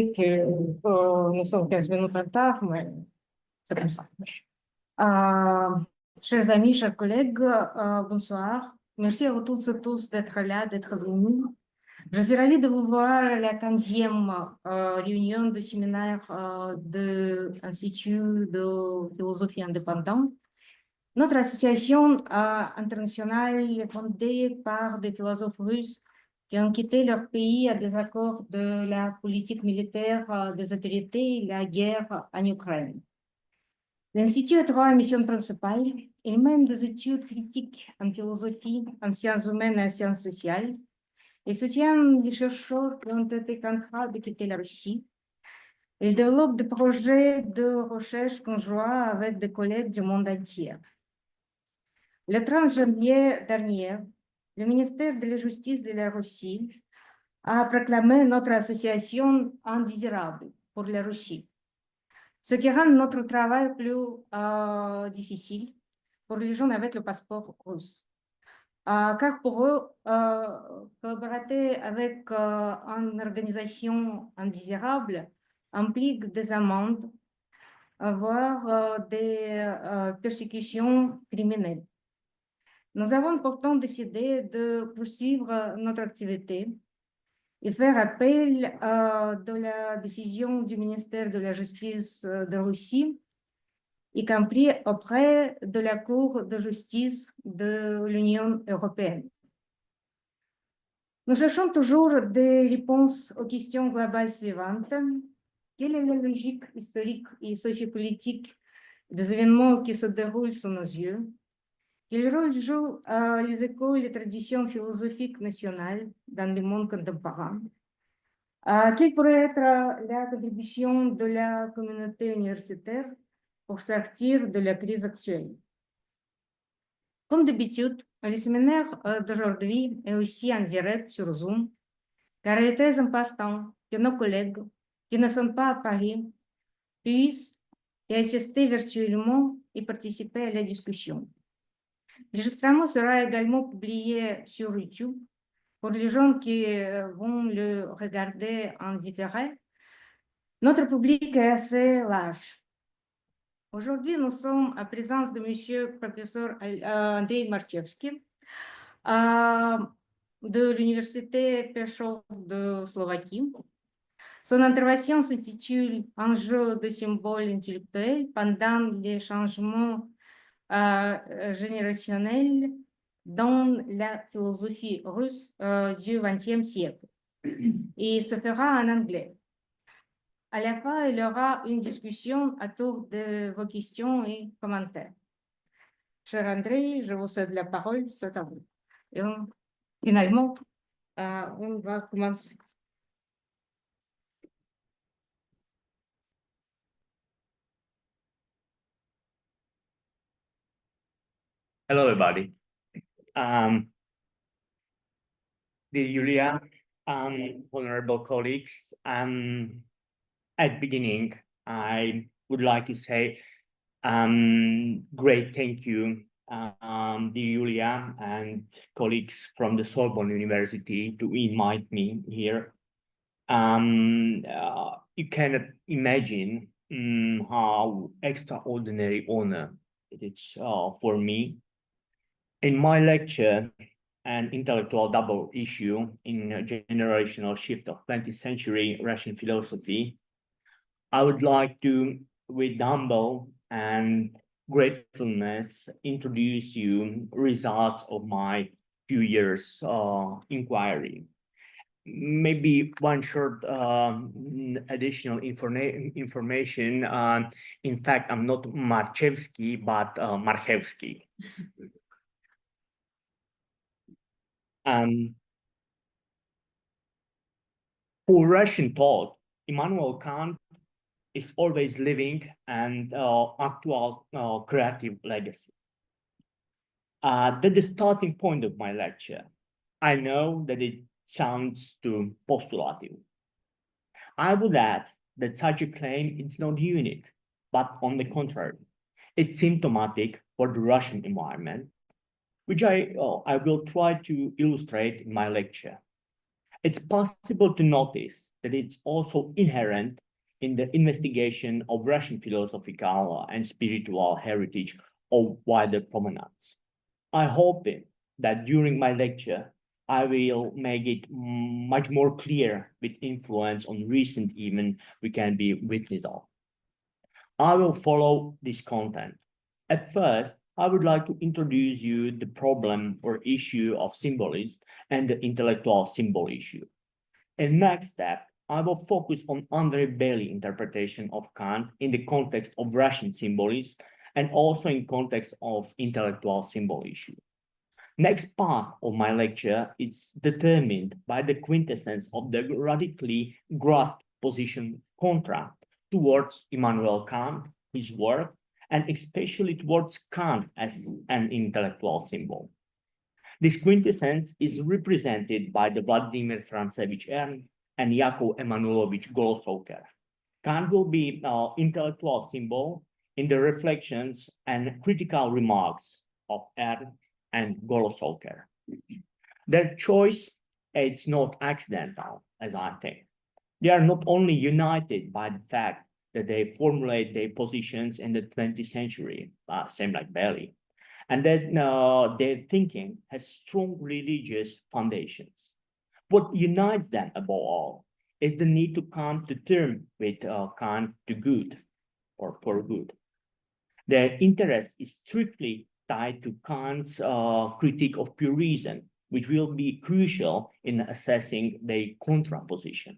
que nous sommes 15 minutes en retard, mais c'est comme ça. Chers amis, chers collègues, bonsoir. Merci à vous toutes et tous d'être là, d'être venus. Je suis ravie de vous voir à la 15e réunion du séminaire de l'Institut de philosophie indépendante. Notre association internationale est fondée par des philosophes russes qui ont quitté leur pays à des accords de la politique militaire des autorités et la guerre en Ukraine. L'Institut a trois missions principales. Il mène des études critiques en philosophie, en sciences humaines et en sciences sociales. Il soutient des chercheurs qui ont été contraints de quitter la Russie. Il développe des projets de recherche conjoints avec des collègues du monde entier. Le 30 janvier dernier, le ministère de la Justice de la Russie a proclamé notre association indésirable pour la Russie, ce qui rend notre travail plus difficile pour les gens avec le passeport russe. Car pour eux, collaborer avec une organisation indésirable implique des amendes, voire des persécutions criminelles. Nous avons pourtant décidé de poursuivre notre activité et faire appel de la décision du ministère de la Justice de Russie, y compris auprès de la Cour de justice de l'Union européenne. Nous cherchons toujours des réponses aux questions globales suivantes. Quelle est la logique historique et sociopolitique des événements qui se déroulent sous nos yeux? Quel rôle jouent les écoles et les traditions philosophiques nationales dans le monde contemporain? Quelle pourrait être la contribution de la communauté universitaire pour sortir de la crise actuelle? Comme d'habitude, le séminaire d'aujourd'hui est aussi en direct sur Zoom, car il est très important que nos collègues qui ne sont pas à Paris puissent y assister virtuellement et participer à la discussion. L'enregistrement sera également publié sur YouTube pour les gens qui vont le regarder en différé. Notre public est assez large. Aujourd'hui, nous sommes en présence de Monsieur Professeur Ondrej Marchevský de l'Université Presov de Slovaquie. Son intervention s'intitule Enjeux de symboles intellectuels pendant les changements générationnels dans la philosophie russe du XXe siècle. Et se fera en anglais. À la fin, il y aura une discussion autour de vos questions et commentaires. Cher André, je vous cède la parole, c'est à vous. Et finalement, on va commencer. Hello, everybody. Dear Yulia, honorable colleagues, at the beginning, I would like to say great thank you, dear Yulia and colleagues from the Sorbonne University to invite me here. You cannot imagine how extraordinary honor it is for me. In my lecture, an intellectual double issue in a generational shift of 20th century Russian philosophy, I would like to, with humble and gratefulness, introduce you results of my few years inquiry. Maybe one short additional information. In fact, I'm not Marchevský, but Marchevský. For Russian thought, Immanuel Kant is always living and actual creative legacy. That's the starting point of my lecture. I know that it sounds too postulative. I would add that such a claim is not unique, but on the contrary, it's symptomatic for the Russian environment, which I will try to illustrate in my lecture. It's possible to notice that it's also inherent in the investigation of Russian philosophical and spiritual heritage of wider provenance. I hope that during my lecture, I will make it much more clear with influence on recent events we can be witness of. I will follow this content. At first, I would like to introduce you the problem or issue of symbolism and the intellectual symbol issue. In next step, I will focus on Ondrej Bailey's interpretation of Kant in the context of Russian symbolism and also in context of intellectual symbol issue. Next part of my lecture is determined by the quintessence of the radically grasped position contract towards Immanuel Kant, his work, and especially towards Kant as an intellectual symbol. This quintessence is represented by the Vladimir Francevich Ernst and Yakov Emanuelovich Golosoker. Kant will be an intellectual symbol in the reflections and critical remarks of Ernst and Golosoker. Their choice is not accidental, as I think. They are not only united by the fact that they formulate their positions in the 20th century, same like Bailey, and that their thinking has strong religious foundations. What unites them above all is the need to come to terms with Kant to good or for good. Their interest is strictly tied to Kant's critique of pure reason, which will be crucial in assessing their contraposition.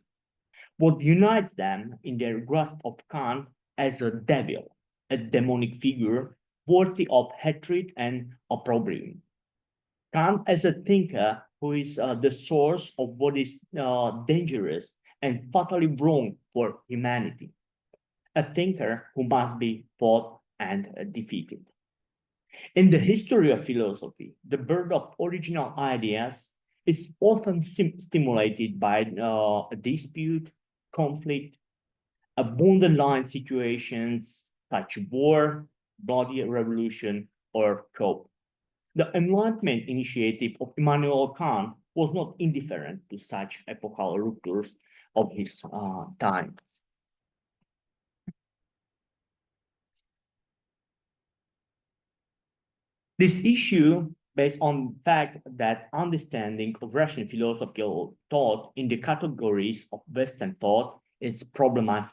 What unites them in their grasp of Kant as a devil, a demonic figure worthy of hatred and opprobrium. Kant as a thinker who is the source of what is dangerous and fatally wrong for humanity. A thinker who must be fought and defeated. In the history of philosophy, the birth of original ideas is often stimulated by a dispute, conflict, borderline situations such as war, bloody revolution, or coup. The Enlightenment initiative of Immanuel Kant was not indifferent to such epochal ruptures of his time. This issue, based on the fact that understanding of Russian philosophical thought in the categories of Western thought is problematic.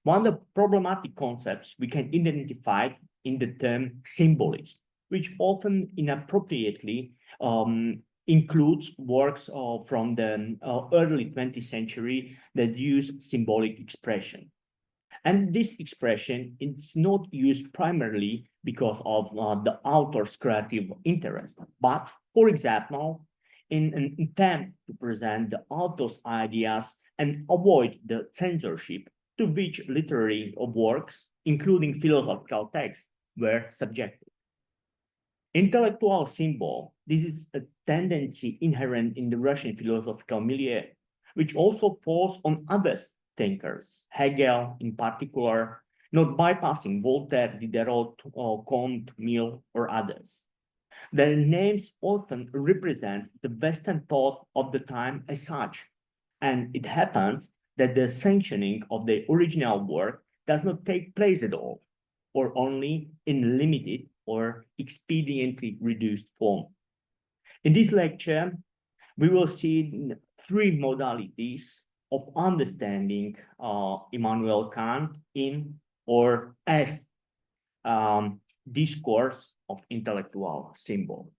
One of the problematic concepts we can identify in the term symbolism, which often inappropriately includes works from the early 20th century that use symbolic expression. And this expression is not used primarily because of the author's creative interest, but, for example, in an attempt to present the author's ideas and avoid the censorship to which literary works, including philosophical texts, were subjected. Intellectual symbol, this is a tendency inherent in the Russian philosophical milieu, which also falls on others thinkers, Hegel in particular, not bypassing Voltaire, Diderot, Comte, Mill, or others. Their names often represent the Western thought of the time as such, and it happens that the sanctioning of the original work does not take place at all, or only in limited or expediently reduced form. In this lecture, we will see three modalities of understanding Immanuel Kant in or as discourse of intellectual symbol.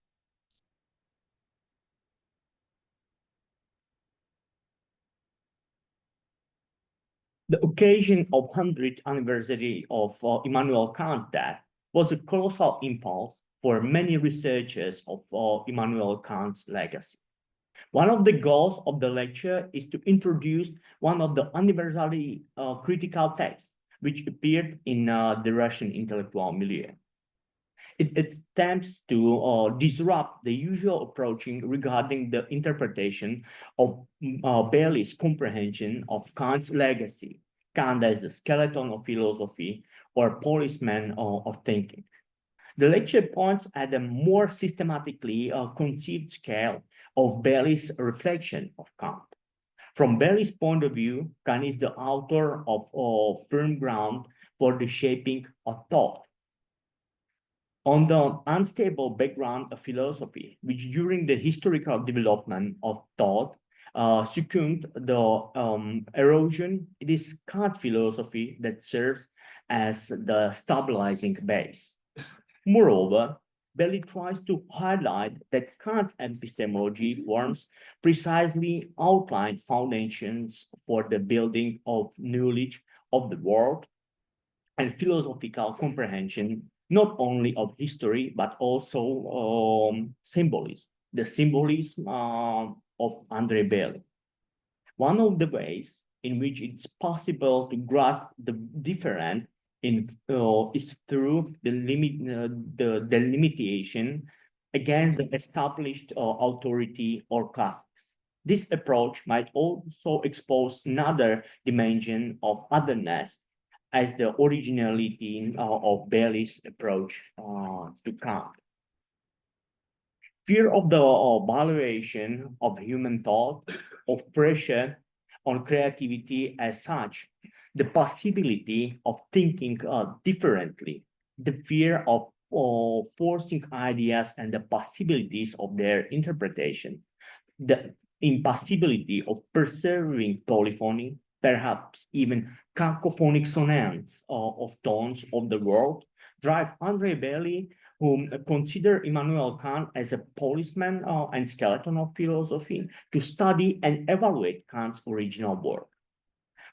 The occasion of 100th anniversary of Immanuel Kant's death was a colossal impulse for many researchers of Immanuel Kant's legacy. One of the goals of the lecture is to introduce one of the universally critical texts which appeared in the Russian intellectual milieu. It attempts to disrupt the usual approaching regarding the interpretation of Bailey's comprehension of Kant's legacy, Kant as the skeleton of philosophy or policeman of thinking. The lecture points at a more systematically conceived scale of Bailey's reflection of Kant. From Bailey's point of view, Kant is the author of firm ground for the shaping of thought. On the unstable background of philosophy, which during the historical development of thought succumbed the erosion, it is Kant philosophy that serves as the stabilizing base. Moreover, Bailey tries to highlight that Kant's epistemology forms precisely outlined foundations for the building of knowledge of the world and philosophical comprehension, not only of history, but also symbolism, the symbolism of Ondrej Bailey. One of the ways in which it's possible to grasp the different is through the limitation against the established authority or classics. This approach might also expose another dimension of otherness as the originality of Bailey's approach to Kant. Fear of the valuation of human thought, of pressure on creativity as such, the possibility of thinking differently, the fear of forcing ideas and the possibilities of their interpretation, the impossibility of preserving polyphony, perhaps even cacophonic sonance of tones of the world, drive Ondrej Bailey, whom consider Immanuel Kant as a policeman and skeleton of philosophy, to study and evaluate Kant's original work.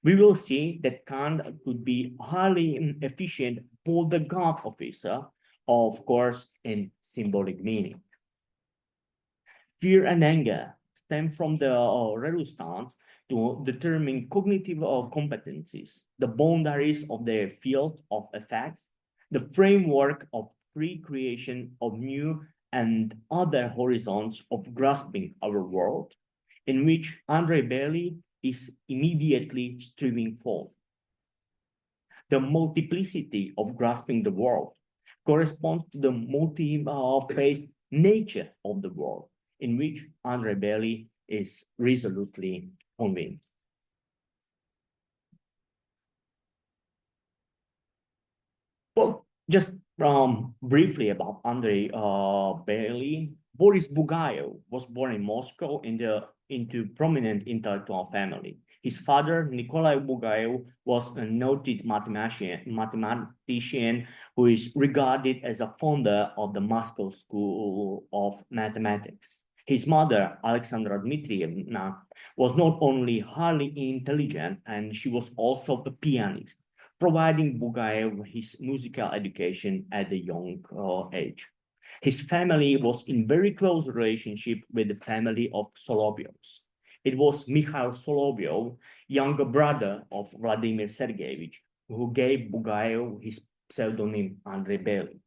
We will see that Kant could be highly efficient bodyguard officer, of course, in symbolic meaning. Fear and anger stem from the resistance to determine cognitive competencies, the boundaries of the field of effects, the framework of free creation of new and other horizons of grasping our world, in which Ondrej Bailey is immediately striving for. The multiplicity of grasping the world corresponds to the multi-faced nature of the world, in which Ondrej Bailey is resolutely convinced. Well, just briefly about Ondrej Bailey. Boris Bugayev was born in Moscow into prominent intellectual family. His father, Nikolai Bugayev, was a noted mathematician who is regarded as a founder of the Moscow School of Mathematics. His mother, Alexandra Dmitrievna, was not only highly intelligent, and she was also a pianist, providing Bugayev his musical education at a young age. His family was in very close relationship with the family of Solovyovs. It was Mikhail Solovyov, younger brother of Vladimir Sergeyevich, who gave Bugayev his pseudonym Ondrej Bailey.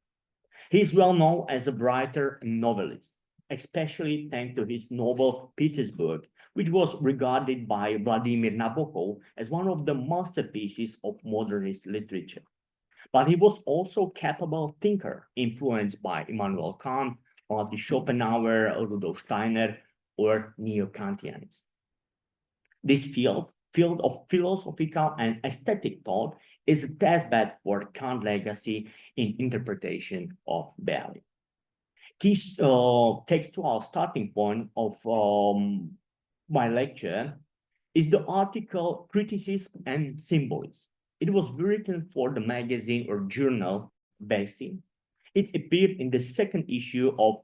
He is well known as a writer and novelist, especially thanks to his novel Petersburg, which was regarded by Vladimir Nabokov as one of the masterpieces of modernist literature. But he was also a capable thinker, influenced by Immanuel Kant, Arthur Schopenhauer, Rudolf Steiner, or Neo-Kantianism. This field of philosophical and aesthetic thought is a testbed for Kant's legacy in interpretation of Bailey. Key textual starting point of my lecture is the article Criticism and Symbolism. It was written for the magazine or journal Bailey. It appeared in the second issue of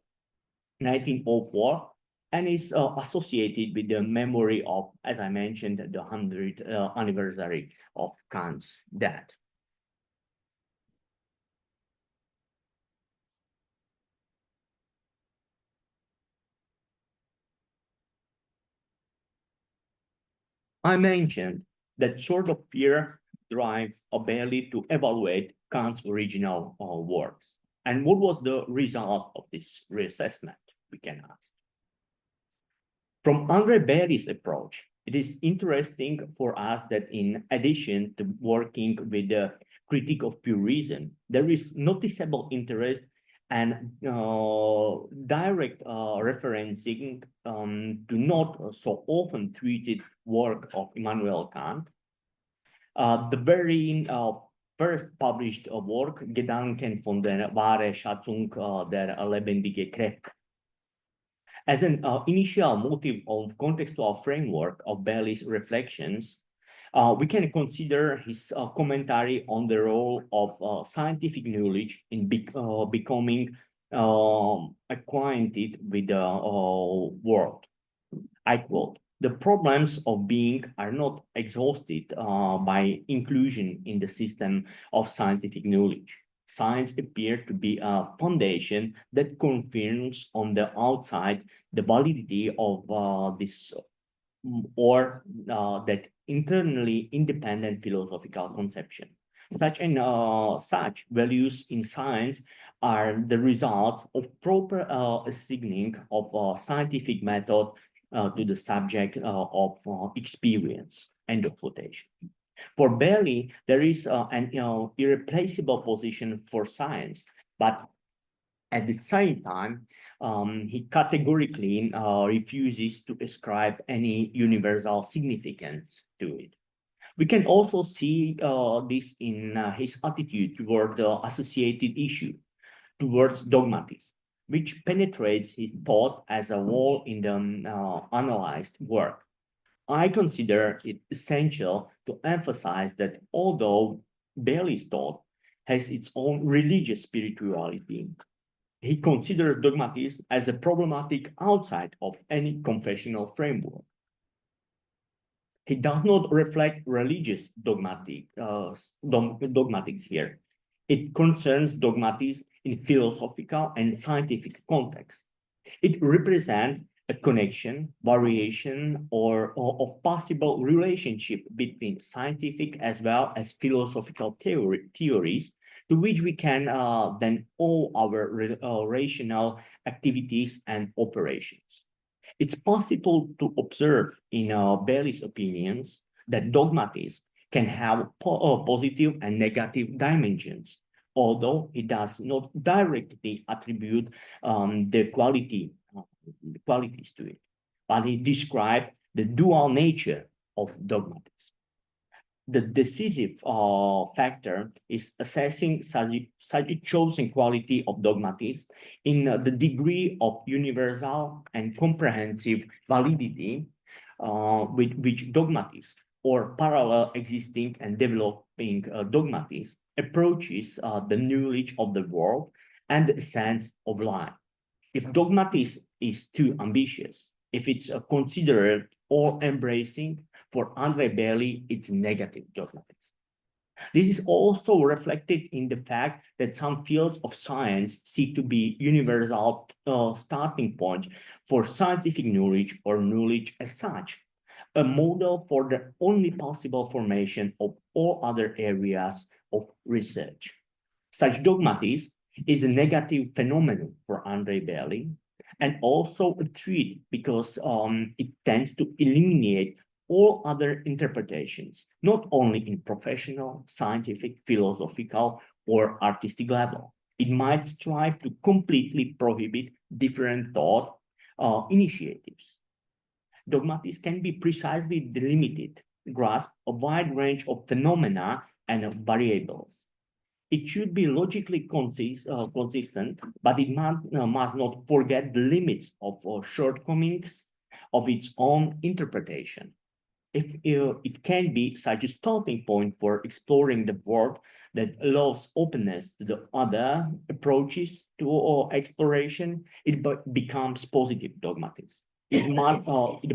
1904 and is associated with the memory of, as I mentioned, the 100th anniversary of Kant's death. I mentioned that sort of fear drive Bailey to evaluate Kant's original works. And what was the result of this reassessment, we can ask. From Ondrej Bailey's approach, it is interesting for us that in addition to working with the critique of pure reason, there is noticeable interest and direct referencing to not so often treated work of Immanuel Kant. The very first published work, Gedanken von der wahre Schätzung der lebendigen Kräfte. As an initial motive of contextual framework of Bailey's reflections, we can consider his commentary on the role of scientific knowledge in becoming acquainted with the world. I quote, "The problems of being are not exhausted by inclusion in the system of scientific knowledge. Science appears to be a foundation that confirms on the outside the validity of this or that internally independent philosophical conception. Such values in science are the result of proper assigning of a scientific method to the subject of experience." End of quotation. For Bailey, there is an irreplaceable position for science, but at the same time, he categorically refuses to ascribe any universal significance to it. We can also see this in his attitude toward the associated issue, towards dogmatism, which penetrates his thought as a whole in the analyzed work. I consider it essential to emphasize that although Bailey's thought has its own religious spirituality, he considers dogmatism as a problematic outside of any confessional framework. He does not reflect religious dogmatics here. It concerns dogmatism in philosophical and scientific context. It represents a connection, variation, or of possible relationship between scientific as well as philosophical theories, to which we can then owe our rational activities and operations. It's possible to observe in Bailey's opinions that dogmatism can have positive and negative dimensions, although it does not directly attribute the qualities to it, but he described the dual nature of dogmatism. The decisive factor is assessing such a chosen quality of dogmatism in the degree of universal and comprehensive validity with which dogmatism or parallel existing and developing dogmatism approaches the knowledge of the world and the sense of life. If dogmatism is too ambitious, if it's considered all-embracing, for Ondrej Bailey, it's negative dogmatism. This is also reflected in the fact that some fields of science seek to be universal starting points for scientific knowledge or knowledge as such, a model for the only possible formation of all other areas of research. Such dogmatism is a negative phenomenon for Ondrej Bailey, and also a threat because it tends to eliminate all other interpretations, not only in professional, scientific, philosophical, or artistic level. It might strive to completely prohibit different thought initiatives. Dogmatism can be precisely delimited, grasp a wide range of phenomena and variables. It should be logically consistent, but it must not forget the limits of shortcomings of its own interpretation. If it can be such a starting point for exploring the world that allows openness to the other approaches to exploration, it becomes positive dogmatism. It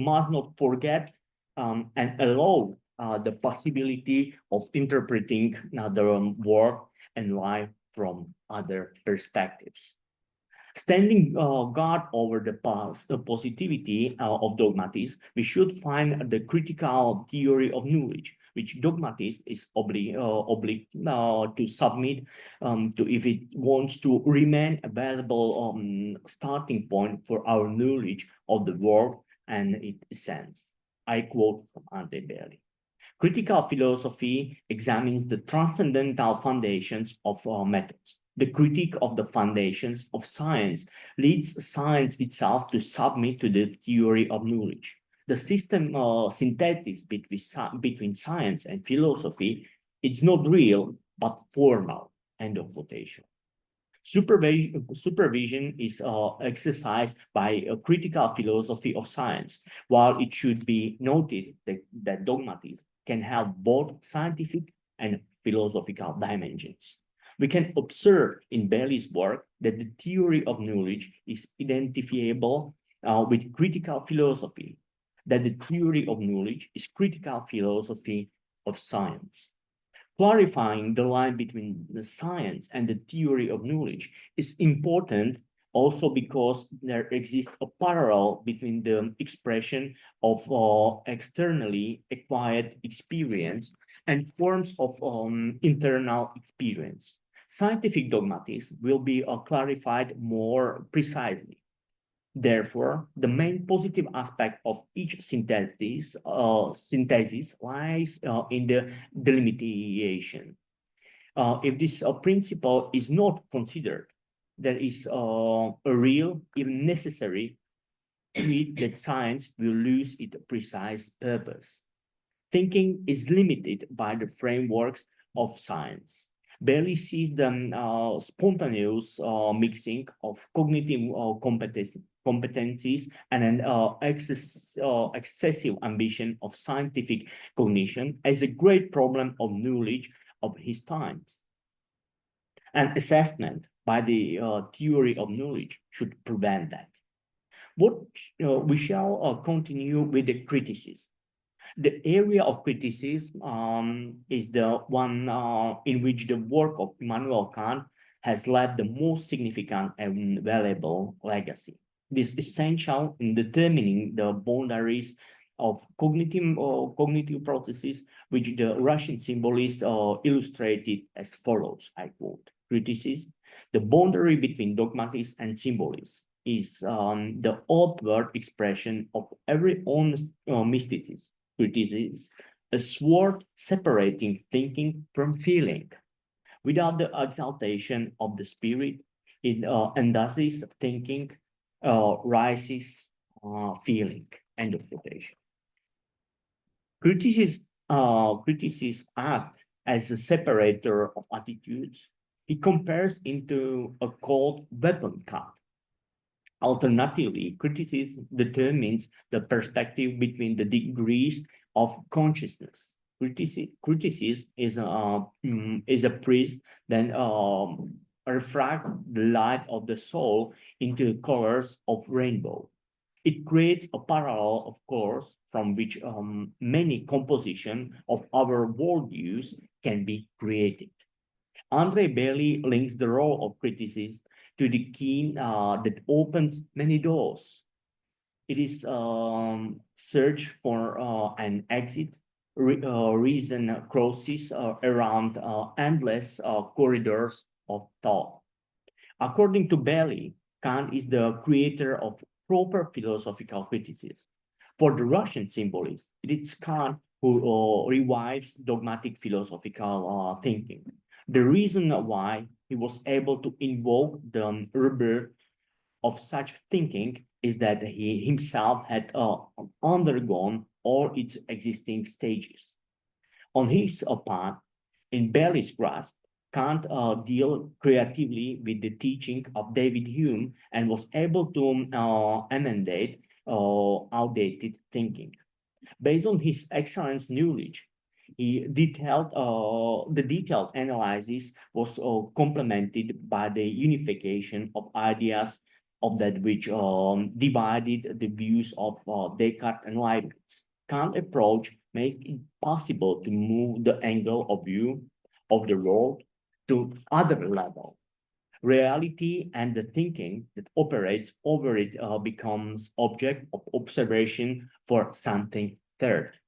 must not forget and allow the possibility of interpreting the world and life from other perspectives. Standing guard over the positivity of dogmatism, we should find the critical theory of knowledge, which dogmatism is obliged to submit to if it wants to remain a valuable starting point for our knowledge of the world and its essence. I quote from Ondrej Bailey. Critical philosophy examines the transcendental foundations of methods. The critique of the foundations of science leads science itself to submit to the theory of knowledge. The system synthesis between science and philosophy is not real, but formal. End of quotation. Supervision is exercised by a critical philosophy of science, while it should be noted that dogmatism can have both scientific and philosophical dimensions. We can observe in Bailey's work that the theory of knowledge is identifiable with critical philosophy, that the theory of knowledge is critical philosophy of science. Clarifying the line between the science and the theory of knowledge is important also because there exists a parallel between the expression of externally acquired experience and forms of internal experience. Scientific dogmatism will be clarified more precisely. Therefore, the main positive aspect of each synthesis lies in the delimitation. If this principle is not considered, there is a real, even necessary, threat that science will lose its precise purpose. Thinking is limited by the frameworks of science. Bailey sees the spontaneous mixing of cognitive competencies and an excessive ambition of scientific cognition as a great problem of knowledge of his times. An assessment by the theory of knowledge should prevent that. We shall continue with the criticism. The area of criticism is the one in which the work of Immanuel Kant has left the most significant and valuable legacy. This is essential in determining the boundaries of cognitive processes, which the Russian symbolist illustrated as follows, I quote, criticism, the boundary between dogmatism and symbolism is the outward expression of every honest mysticism. Criticism, a sword separating thinking from feeling. Without the exaltation of the spirit, it endorses thinking, rises feeling. End of quotation. Criticism act as a separator of attitudes. It compares into a cold weapon cup. Alternatively, criticism determines the perspective between the degrees of consciousness. Criticism is a priest that refracts the light of the soul into colors of rainbow. It creates a parallel of colors from which many compositions of our worldviews can be created. Ondrej Bailey links the role of criticism to the key that opens many doors. It is search for an exit, reason crosses around endless corridors of thought. According to Bailey, Kant is the creator of proper philosophical criticism. For the Russian symbolist, it is Kant who revives dogmatic philosophical thinking. The reason why he was able to invoke the rebirth of such thinking is that he himself had undergone all its existing stages. On his part, in Bailey's grasp, Kant dealt creatively with the teaching of David Hume and was able to amendate outdated thinking. Based on his excellent knowledge, the detailed analysis was complemented by the unification of ideas of that which divided the views of Descartes and Leibniz. Kant's approach makes it possible to move the angle of view of the world to other level. Reality and the thinking that operates over it becomes object of observation for something third.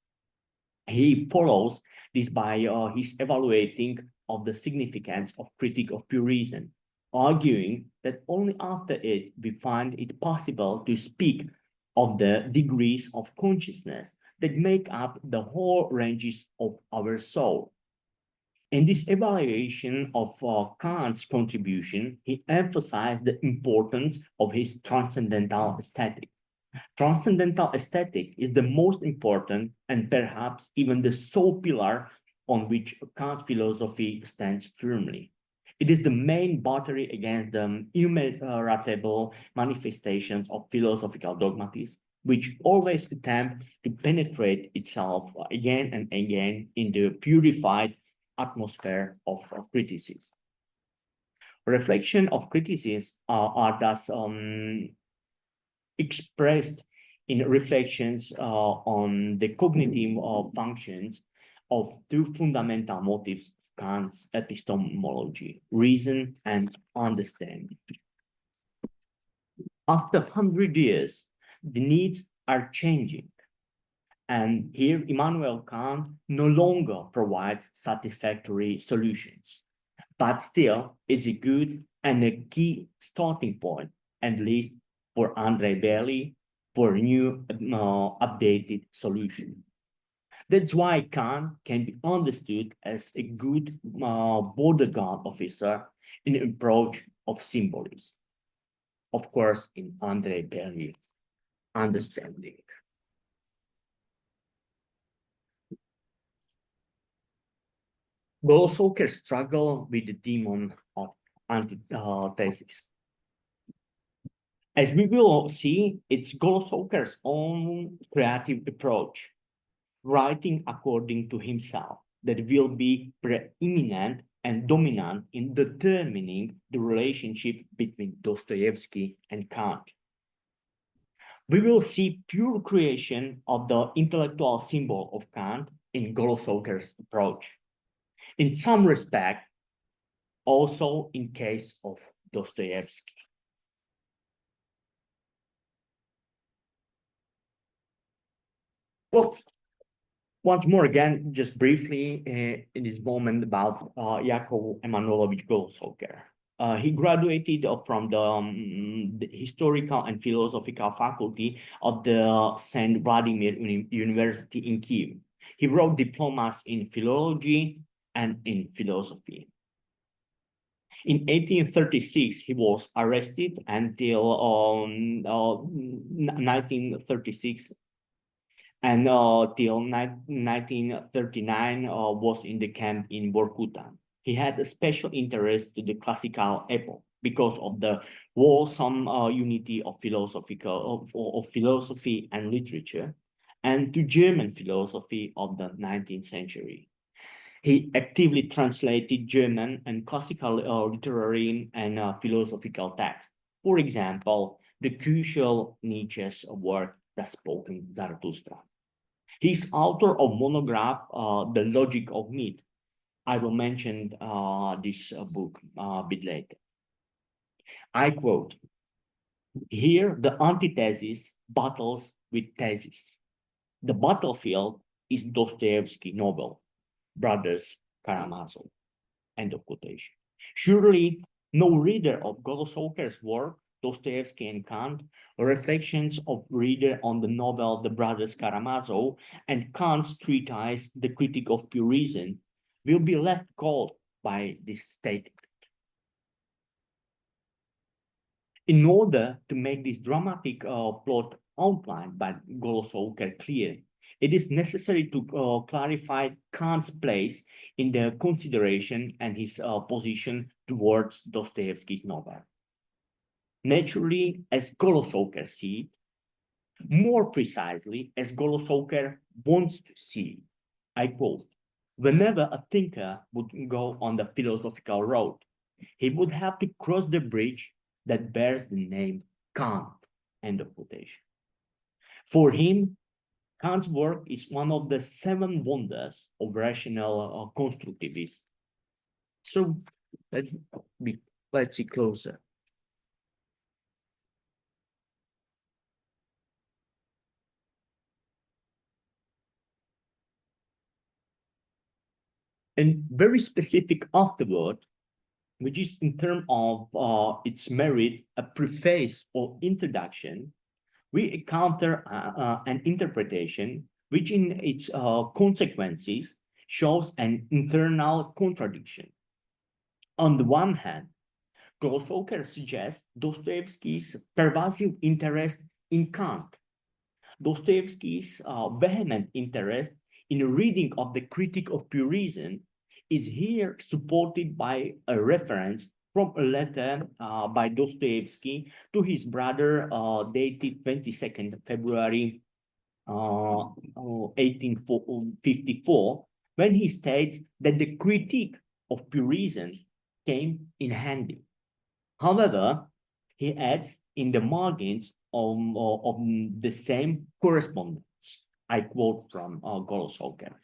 He follows this by his evaluating of the significance of critique of pure reason, arguing that only after it we find it possible to speak of the degrees of consciousness that make up the whole ranges of our soul. In this evaluation of Kant's contribution, he emphasized the importance of his transcendental aesthetic. Transcendental aesthetic is the most important and perhaps even the sole pillar on which Kant philosophy stands firmly. It is the main battery against the immeasurable manifestations of philosophical dogmatism, which always attempt to penetrate itself again and again in the purified atmosphere of criticism. Reflection of criticism are thus expressed in reflections on the cognitive functions of two fundamental motives of Kant's epistemology, reason and understanding. After 100 years, the needs are changing. And here, Immanuel Kant no longer provides satisfactory solutions, but still is a good and a key starting point, at least for Ondrej Marchevský, for a new updated solution. That's why Kant can be understood as a good bodyguard officer in the approach of symbolism. Of course, in Ondrej Marchevský's understanding. Golosoker's struggle with the demon of antithesis. As we will see, it's Golosoker's own creative approach, writing according to himself, that will be preeminent and dominant in determining the relationship between Dostoevsky and Kant. We will see pure creation of the intellectual symbol of Kant in Golosoker's approach. In some respect, also in case of Dostoevsky. Well, once more again, just briefly in this moment about Yakov Emanuelovich Golosoker. He graduated from the Historical and Philosophical Faculty of the St. Vladimir University in Kiev. He wrote diplomas in philology and in philosophy. In 1836, he was arrested until 1936, and till 1939 was in the camp in Vorkuta. He had a special interest to the classical epoch because of the wholesome unity of philosophy and literature, and to German philosophy of the 19th century. He actively translated German and classical literary and philosophical texts. For example, the crucial Nietzsche's work, The Spoken Zarathustra. He's author of monograph, The Logic of Myth. I will mention this book a bit later. I quote, "Here the antithesis battles with thesis. The battlefield is Dostoevsky novel, Brothers Karamazov." End of quotation. Surely no reader of Golosoker's work, Dostoevsky and Kant, or reflections of reader on the novel The Brothers Karamazov and Kant's treatise The Critique of Pure Reason will be left cold by this statement. In order to make this dramatic plot outlined by Golosoker clear, it is necessary to clarify Kant's place in the consideration and his position towards Dostoevsky's novel. Naturally, as Golosoker sees it, more precisely as Golosoker wants to see it, I quote, "Whenever a thinker would go on the philosophical road, he would have to cross the bridge that bears the name Kant." End of quotation. For him, Kant's work is one of the 7 wonders of rational constructivism. So let's see closer. And very specific afterword, which is in terms of its merit, a preface or introduction, we encounter an interpretation which in its consequences shows an internal contradiction. On the one hand, Glossoker suggests Dostoevsky's pervasive interest in Kant, Dostoevsky's vehement interest in a reading of the Critique of Pure Reason is here supported by a reference from a letter by Dostoevsky to his brother dated 22nd February 1854, when he states that the Critique of Pure Reason came in handy. However, he adds in the margins of the same correspondence, I quote from Glossoker,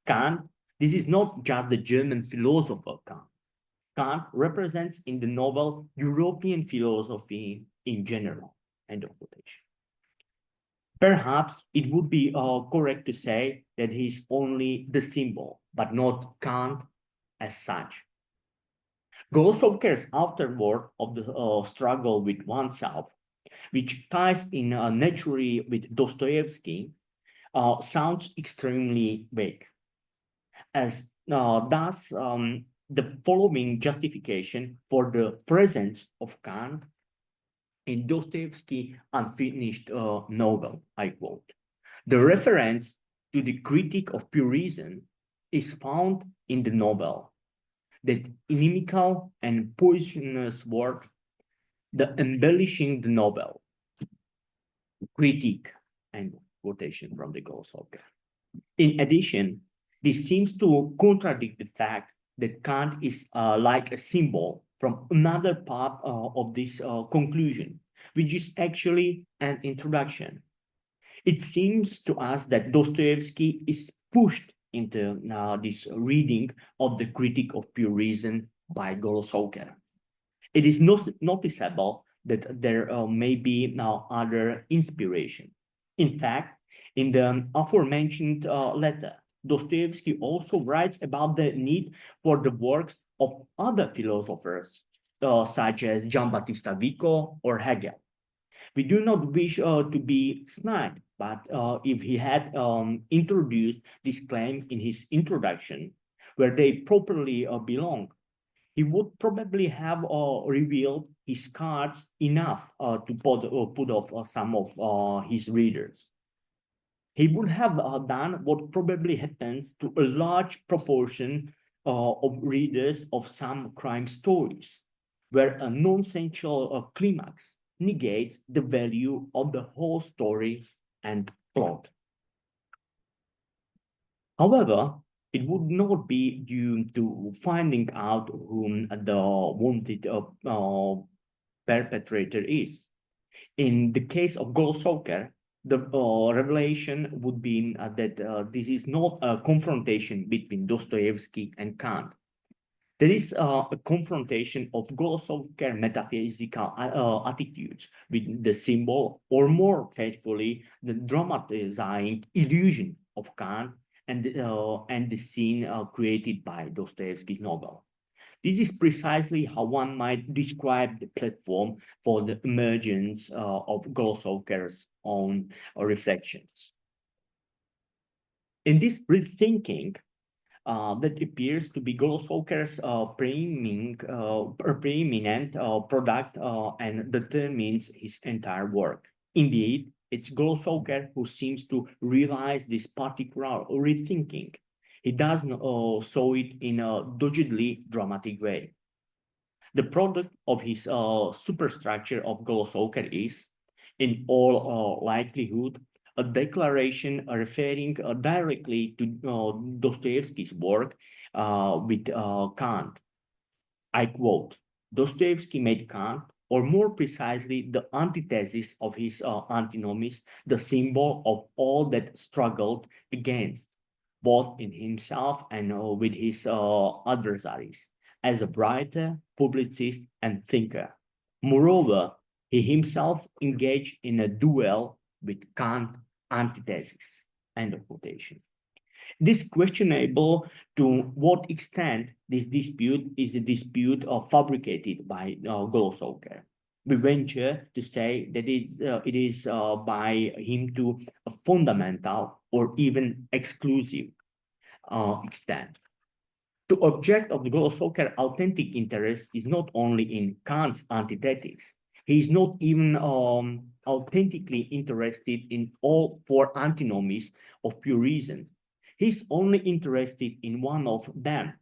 Kant, this is not just the German philosopher Kant. Kant represents in the novel European philosophy in general, end of quotation. Perhaps it would be correct to say that he is only the symbol, but not Kant as such. Glossoker's afterword of the struggle with oneself, which ties in naturally with Dostoevsky, sounds extremely vague. As thus, the following justification for the presence of Kant in Dostoevsky's unfinished novel, I quote, the reference to the Critique of Pure Reason is found in the novel. That inimical and poisonous word, the embellishing the novel, critique, and quotation from the Glossoker. In addition, this seems to contradict the fact that Kant is like a symbol from another part of this conclusion, which is actually an introduction. It seems to us that Dostoevsky is pushed into this reading of the Critique of Pure Reason by Glossoker. It is noticeable that there may be now other inspiration. In fact, in the aforementioned letter, Dostoevsky also writes about the need for the works of other philosophers, such as Giambattista Vico or Hegel. We do not wish to be snide, but if he had introduced this claim in his introduction, where they properly belong, he would probably have revealed his cards enough to put off some of his readers. He would have done what probably happens to a large proportion of readers of some crime stories, where a non-essential climax negates the value of the whole story and plot. However, it would not be due to finding out whom the wanted perpetrator is. In the case of Glossoker, the revelation would be that this is not a confrontation between Dostoevsky and Kant. There is a confrontation of Glossoker metaphysical attitudes with the symbol, or more faithfully, the dramatizing illusion of Kant and the scene created by Dostoevsky's novel. This is precisely how one might describe the platform for the emergence of Glossoker's own reflections. In this rethinking, that appears to be Glossoker's preeminent product and determines his entire work. Indeed, it's Glossoker who seems to realize this particular rethinking. He does so it in a doggedly dramatic way. The product of his superstructure of Glossoker is, in all likelihood, a declaration referring directly to Dostoevsky's work with Kant. I quote, Dostoevsky made Kant, or more precisely the antithesis of his antinomies, the symbol of all that struggled against, both in himself and with his adversaries, as a writer, publicist, and thinker. Moreover, he himself engaged in a duel with Kant antithesis, end of quotation. It is questionable to what extent this dispute is a dispute fabricated by Glossoker. We venture to say that it is by him to a fundamental or even exclusive. extent. The object of the Golosoker authentic interest is not only in Kant's antithetics. He is not even authentically interested in all four antinomies of pure reason. He's only interested in one of them,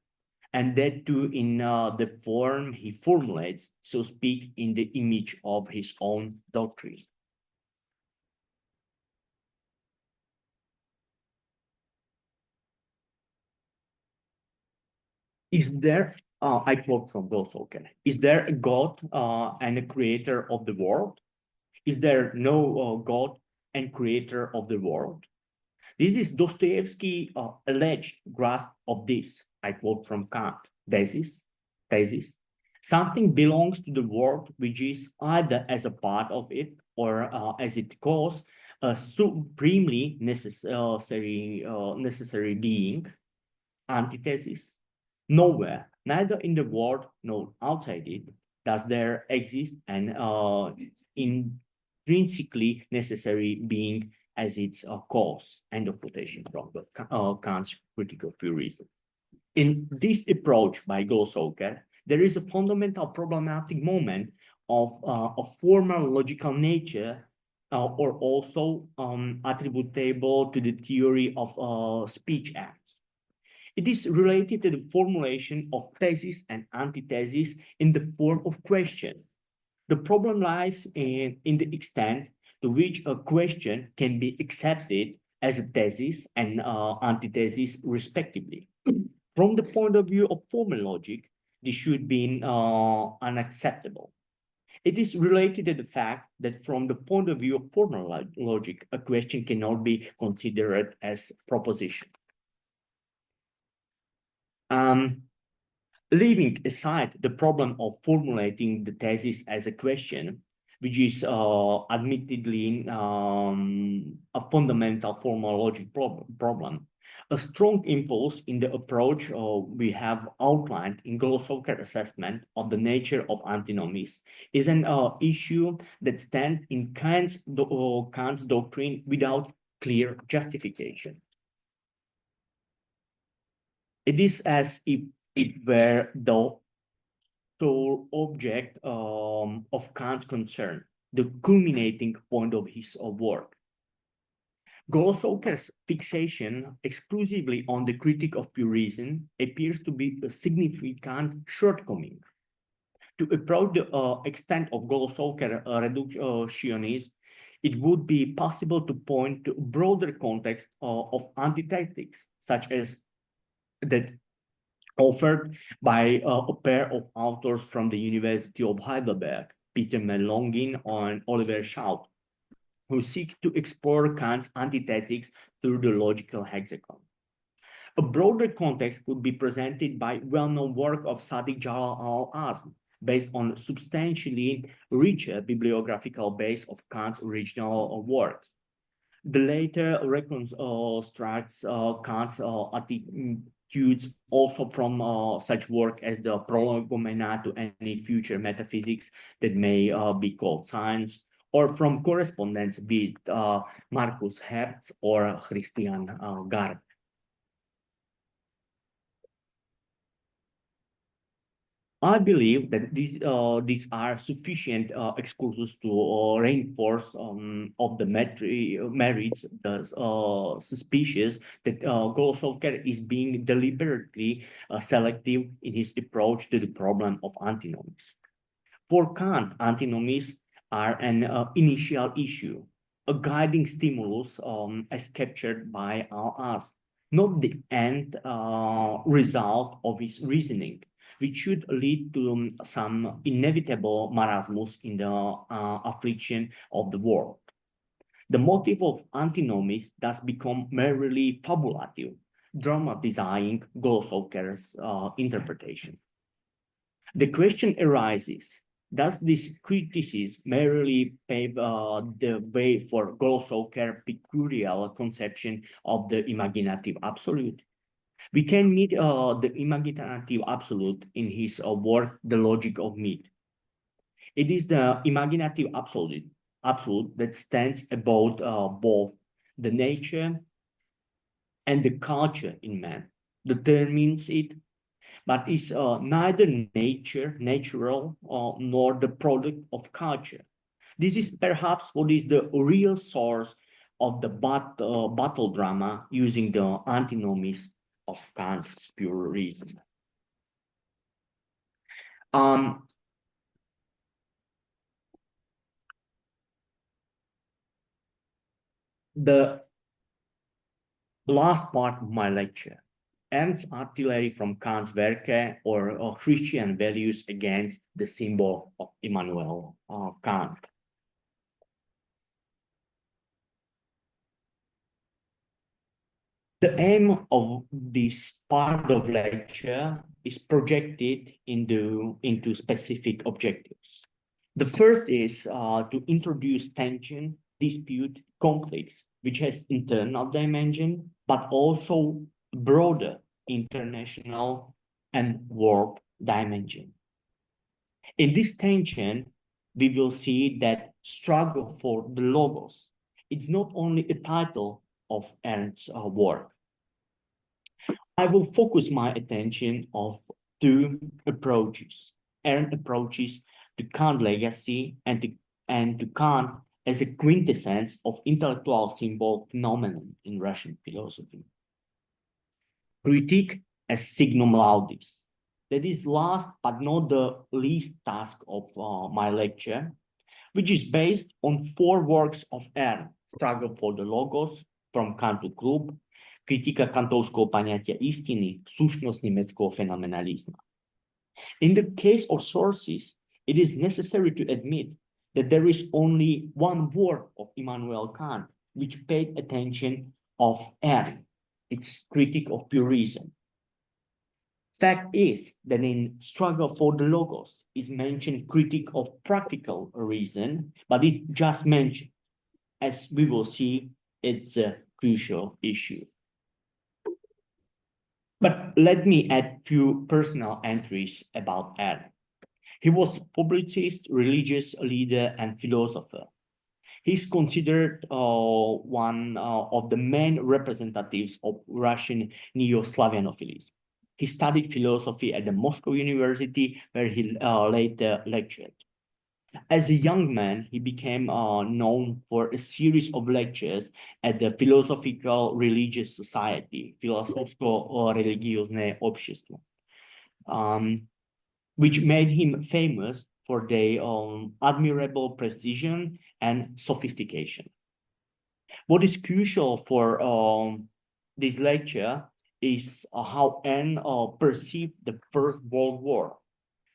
and that too in the form he formulates, so speak, in the image of his own doctrine. Is there, I quote from Golosoker, is there a God and a creator of the world? Is there no God and creator of the world? This is Dostoevsky's alleged grasp of this. I quote from Kant, thesis. Something belongs to the world which is either as a part of it or as its cause, a supremely necessary being. Antithesis. Nowhere, neither in the world nor outside it, does there exist an intrinsically necessary being as its cause. End of quotation from Kant's Critical Pure Reason. In this approach by Golosoker, there is a fundamental problematic moment of a formal logical nature, or also attributable to the theory of speech acts. It is related to the formulation of thesis and antithesis in the form of question. The problem lies in the extent to which a question can be accepted as a thesis and antithesis respectively. From the point of view of formal logic, this should be unacceptable. It is related to the fact that from the point of view of formal logic, a question cannot be considered as proposition. Leaving aside the problem of formulating the thesis as a question, which is admittedly a fundamental formal logic problem, a strong impulse in the approach we have outlined in Golosoker's assessment of the nature of antinomies is an issue that stands in Kant's doctrine without clear justification. It is as if it were the sole object of Kant's concern, the culminating point of his work. Golosoker's fixation exclusively on the critique of pure reason appears to be a significant shortcoming. To approach the extent of Golosoker's reductionism, it would be possible to point to a broader context of antithetics, such as that offered by a pair of authors from the University of Heidelberg, Peter Mellongin and Oliver Schaut, who seek to explore Kant's antithetics through the logical hexagon. A broader context could be presented by well-known work of Sadiq Jalal al-Azm, based on substantially richer bibliographical base of Kant's original work. The later reconstructs Kant's attitudes also from such work as the prolegomena to any future metaphysics that may be called science, or from correspondence with Marcus Hertz or Christian Garb. I believe that these are sufficient excursions to reinforce of the merits, the suspicious that Golosoker is being deliberately selective in his approach to the problem of antinomies. For Kant, antinomies are an initial issue, a guiding stimulus as captured by us, not the end result of his reasoning, which should lead to some inevitable marasmus in the affliction of the world. The motive of antinomies thus become merely fabulative, dramatizing Golosoker's interpretation. The question arises, does this criticism merely pave the way for Golosoker's peculiar conception of the imaginative absolute? We can meet the imaginative absolute in his work, The Logic of Myth. It is the imaginative absolute that stands above both the nature and the culture in man. determines it, but is neither natural, nor the product of culture. This is perhaps what is the real source of the battle drama using the antinomies of Kant's pure reason. The last part of my lecture, Ernst's artillery from Kant's Werke, or Christian values against the symbol of Immanuel Kant. The aim of this part of lecture is projected into specific objectives. The first is to introduce tension, dispute, conflicts, which has internal dimension, but also broader international and world dimension. In this tension, we will see that struggle for the logos, it's not only a title of Ernst's work. I will focus my attention on two approaches. Ernst approaches to Kant legacy and to Kant as a quintessence of intellectual symbol phenomenon in Russian philosophy. Critique as signum laudis. That is last but not the least task of my lecture, which is based on 4 works of Ernst: Struggle for the Logos, From Kant to Klub, Kritika kantovského poňatia istiny, Súšnosť nemeckého fenomenalizma. In the case of sources, it is necessary to admit that there is only one work of Immanuel Kant which paid attention of Ernst, its Critique of Pure Reason. Fact is that in Struggle for the Logos is mentioned critique of practical reason, but it's just mentioned. As we will see, it's a crucial issue. But let me add few personal entries about Ernst. He was a publicist, religious leader, and philosopher. He's considered one of the main representatives of Russian neo-Slavianophilism. He studied philosophy at the Moscow University, where he later lectured. As a young man, he became known for a series of lectures at the Philosophical Religious Society, Filozofisko-religiozne общество, which made him famous for their admirable precision and sophistication. What is crucial for this lecture is how Ernst perceived the First World War.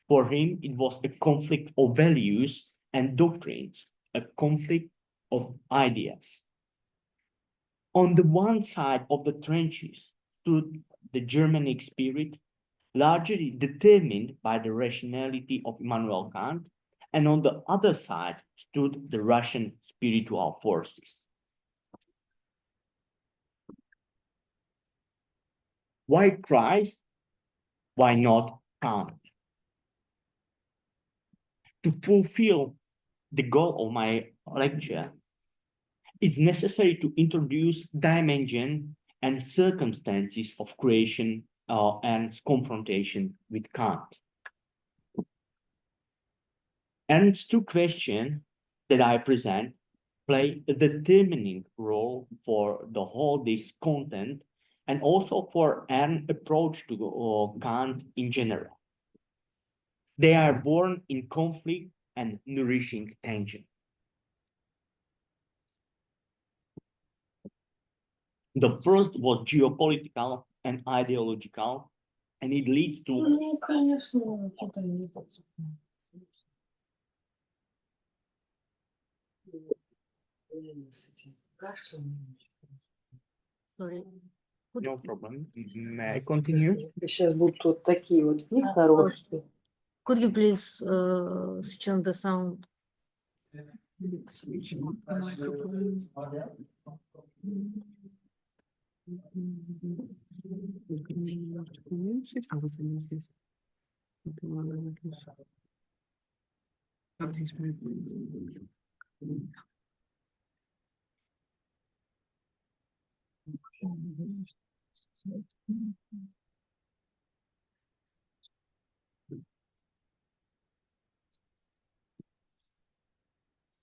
For him, it was a conflict of values and doctrines, a conflict of ideas. On the one side of the trenches stood the Germanic spirit, largely determined by the rationality of Immanuel Kant, and on the other side stood the Russian spiritual forces. Why Christ? Why not Kant? To fulfill the goal of my lecture, it's necessary to introduce dimension and circumstances of creation and confrontation with Kant. Ernst's 2 questions that I present play a determining role for the whole this content and also for Ernst's approach to Kant in general. They are born in conflict and nourishing tension. The first was geopolitical and ideological, and it leads to Sorry. no problem. May I continue? Сейчас будут вот такие вот дорожки. Could you please switch on the sound?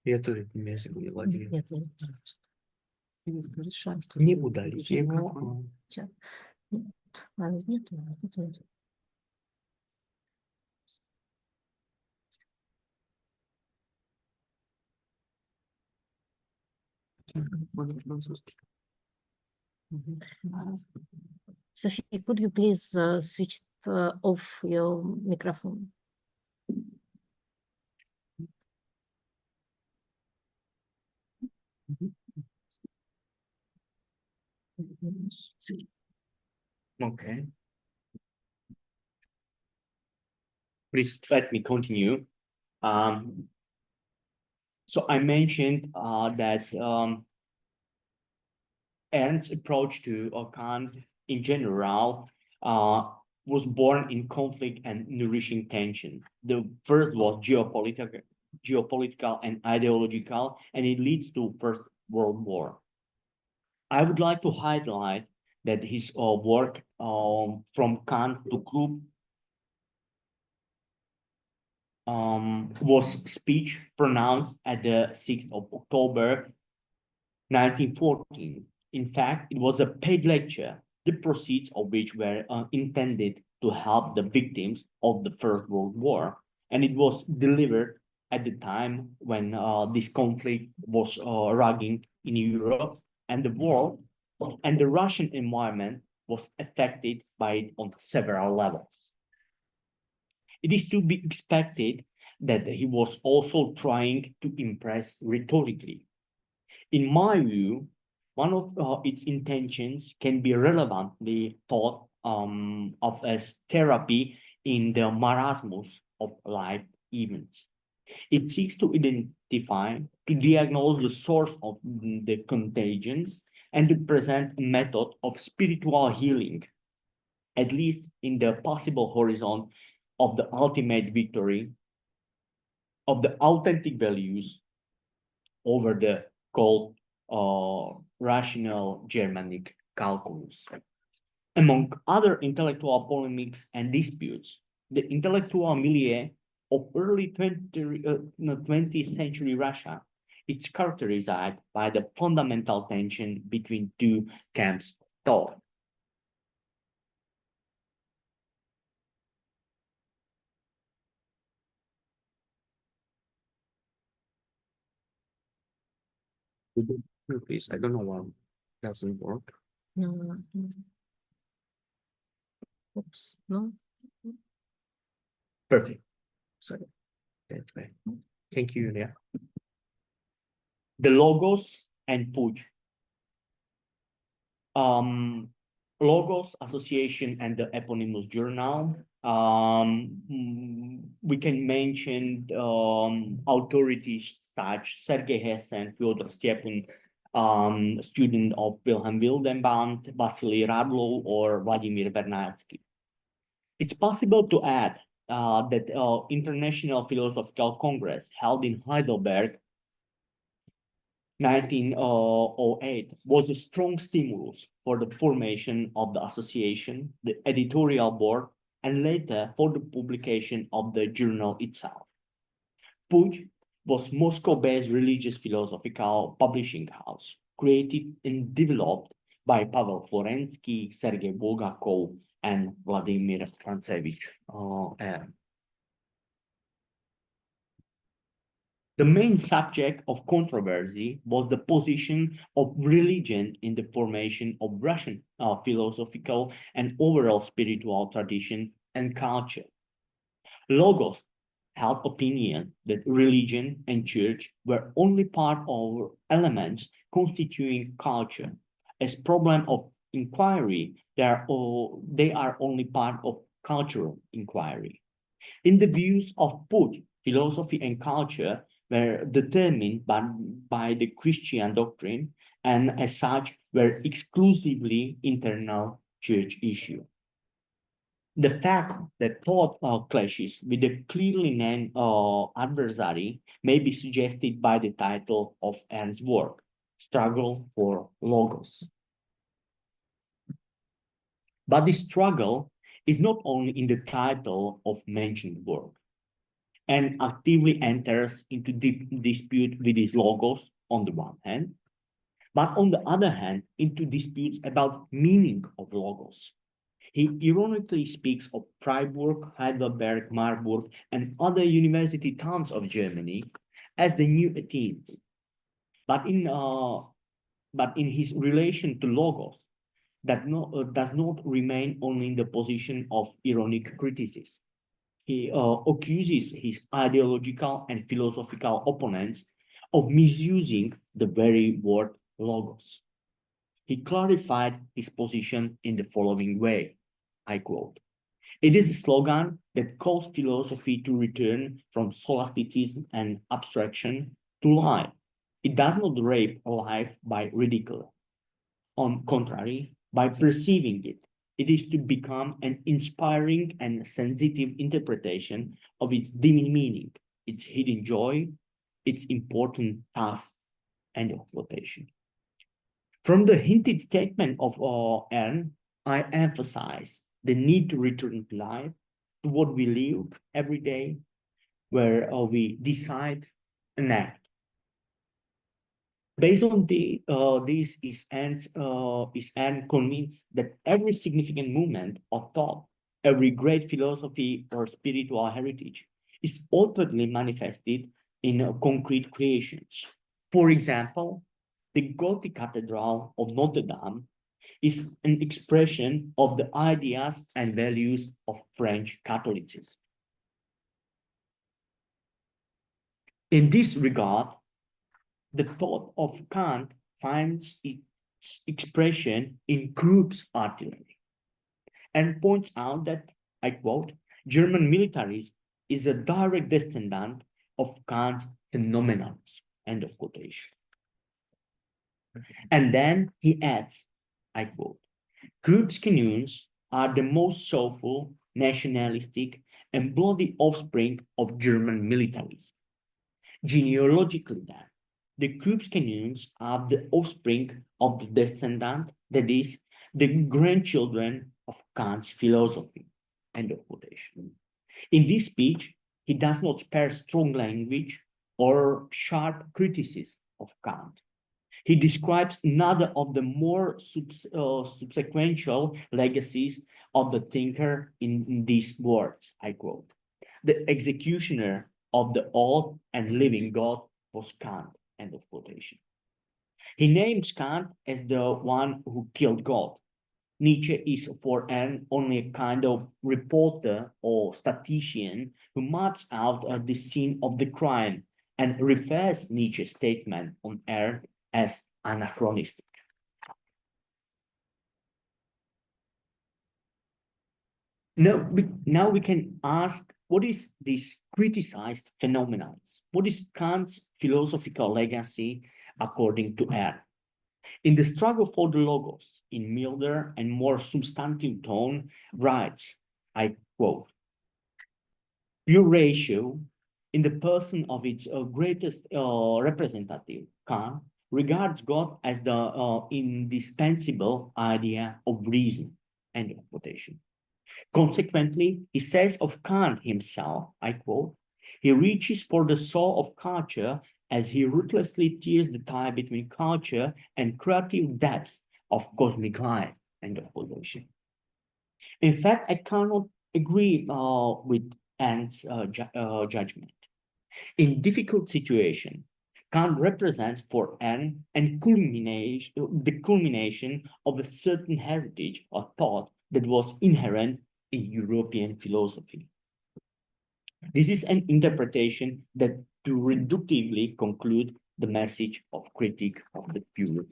Я тоже не знаю, Владимир. Нет, нет, пожалуйста. Ты скажи, что Не удалить Нет. микрофон. Нет. Нет. Французский. Sophie, could you please switch off your microphone? Okay. Please let me continue. So I mentioned that Ernst's approach to Kant in general was born in conflict and nourishing tension. The first was geopolitical and ideological, and it leads to First World War. I would like to highlight that his work from Kant to Krupp was speech pronounced at the 6th of October 1914. In fact, it was a paid lecture, the proceeds of which were intended to help the victims of the First World War. And it was delivered at the time when this conflict was raging in Europe, and the world and the Russian environment was affected by it on several levels. It is to be expected that he was also trying to impress rhetorically. In my view, one of its intentions can be relevantly thought of as therapy in the marasmus of life events. It seeks to identify, to diagnose the source of the contagion, and to present a method of spiritual healing, at least in the possible horizon of the ultimate victory of the authentic values over the cold rational Germanic calculus. Among other intellectual polemics and disputes, the intellectual milieu of early 20th century Russia is characterized by the fundamental tension between two camps of thought. Please, I don't know why it doesn't work. No. Oops, no. Perfect. Sorry. That's right. Thank you, Yulia. The logos and Puj. Logos Association and the eponymous journal. We can mention authorities such Sergei Hess and Fyodor Stepun, student of Wilhelm Wildenband, Vasily Radlov, or Vladimir Vernadsky. It's possible to add that International Philosophical Congress held in Heidelberg 1908 was a strong stimulus for the formation of the association, the editorial board, and later for the publication of the journal itself. Puj was Moscow-based religious philosophical publishing house, created and developed by Pavel Florensky, Sergei Bulgakov, and Vladimir Francevich. The main subject of controversy was the position of religion in the formation of Russian philosophical and overall spiritual tradition and culture. Logos held opinion that religion and church were only part of elements constituting culture. As problem of inquiry, they are only part of cultural inquiry. In the views of Puj, philosophy and culture were determined by the Christian doctrine, and as such were exclusively internal church issue. The fact that thought clashes with a clearly named adversary may be suggested by the title of Ernst's work, Struggle for Logos. But the struggle is not only in the title of mentioned work. and actively enters into deep dispute with his logos on the one hand, but on the other hand, into disputes about meaning of logos. He ironically speaks of Freiburg, Heidelberg, Marburg, and other university towns of Germany as the new Athens. But in his relation to logos, that does not remain only in the position of ironic criticism. He accuses his ideological and philosophical opponents of misusing the very word logos. He clarified his position in the following way, I quote, "It is a slogan that calls philosophy to return from scholasticism and abstraction to life. It does not rape life by ridicule. On contrary, by perceiving it, it is to become an inspiring and sensitive interpretation of its dim meaning, its hidden joy, its important tasks," end of quotation. From the hinted statement of Ern, I emphasize the need to return to life, to what we live every day, where we decide and act. Based on this is Ern convinced that every significant movement of thought, every great philosophy or spiritual heritage is ultimately manifested in concrete creations. For example, the Gothic Cathedral of Notre Dame is an expression of the ideas and values of French Catholicism. In this regard, the thought of Kant finds its expression in Krupp's artillery and points out that, I quote, "German militarism is a direct descendant of Kant's phenomenalism," end of quotation. And then he adds, I quote, "Krupp's cannons are the most soulful, nationalistic, and bloody offspring of German militarism. Genealogically, then, the Krupp's cannons are the offspring of the descendant, that is, the grandchildren of Kant's philosophy," end of quotation. In this speech, he does not spare strong language or sharp criticism of Kant. He describes another of the more subsequential legacies of the thinker in these words, I quote, "The executioner of the old and living God was Kant," end of quotation. He names Kant as the one who killed God. Nietzsche is for Ern only a kind of reporter or statistician who maps out the scene of the crime and refers Nietzsche's statement on Ern as anachronistic. Now we can ask, what is this criticized phenomenon? What is Kant's philosophical legacy according to Ern? In the struggle for the logos, in milder and more substantive tone, writes, I quote, "Pure ratio, in the person of its greatest representative, Kant, regards God as the indispensable idea of reason," end of quotation. Consequently, he says of Kant himself, I quote, "He reaches for the soul of culture as he ruthlessly tears the tie between culture and creative depths of cosmic life," end of quotation. In fact, I cannot agree with Ernst's judgment. In difficult situation, Kant represents for Ern the culmination of a certain heritage of thought that was inherent in European philosophy. This is an interpretation that to reductively conclude the message of critique of pure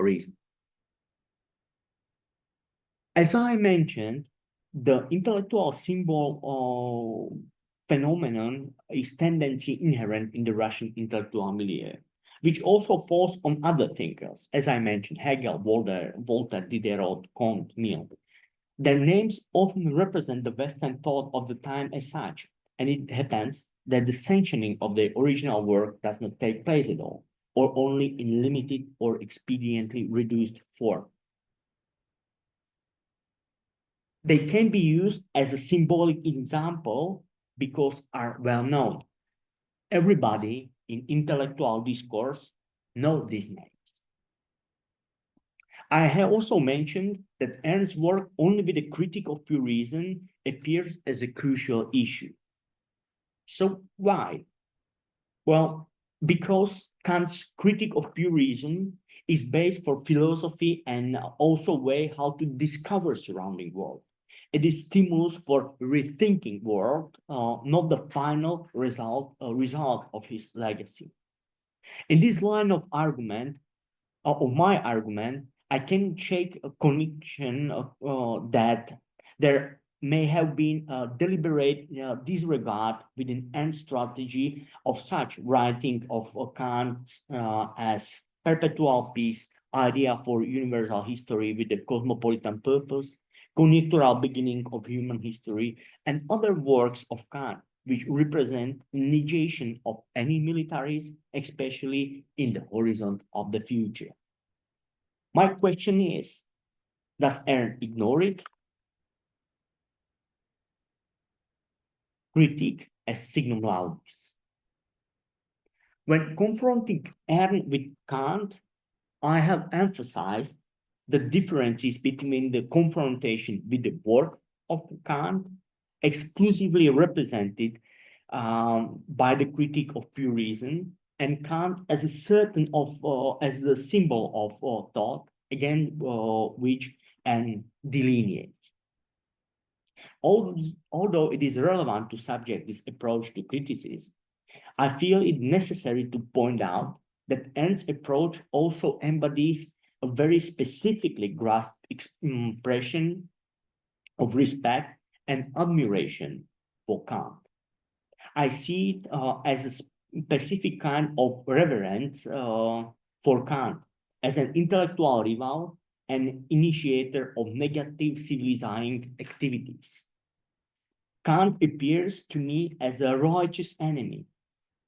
reason. As I mentioned, the intellectual symbol phenomenon is tendency inherent in the Russian intellectual milieu, which also falls on other thinkers, as I mentioned, Hegel, Voltaire, Diderot, Kant, Mill. Their names often represent the Western thought of the time as such, and it happens that the sanctioning of the original work does not take place at all, or only in limited or expediently reduced form. They can be used as a symbolic example because are well known. Everybody in intellectual discourse knows these names. I have also mentioned that Ernst's work only with a critique of pure reason appears as a crucial issue. So why? Well, because Kant's critique of pure reason is based for philosophy and also way how to discover surrounding world. It is stimulus for rethinking world, not the final result of his legacy. In this line of argument, of my argument, I can check a conviction that there may have been a deliberate disregard within end strategy of such writing of Kant as perpetual peace, idea for universal history with a cosmopolitan purpose, conjectural beginning of human history, and other works of Kant, which represent negation of any militarism, especially in the horizon of the future. My question is, does Ernst ignore it? Critique as signum laudis. When confronting Ernst with Kant, I have emphasized the differences between the confrontation with the work of Kant, exclusively represented by the critique of pure reason, and Kant as a certain of as a symbol of thought, again which and delineates. Although it is relevant to subject this approach to criticism, I feel it necessary to point out that Ernst's approach also embodies a very specifically grasped expression of respect and admiration for Kant. I see it as a specific kind of reverence for Kant as an intellectual rival and initiator of negative civilizing activities. Kant appears to me as a righteous enemy.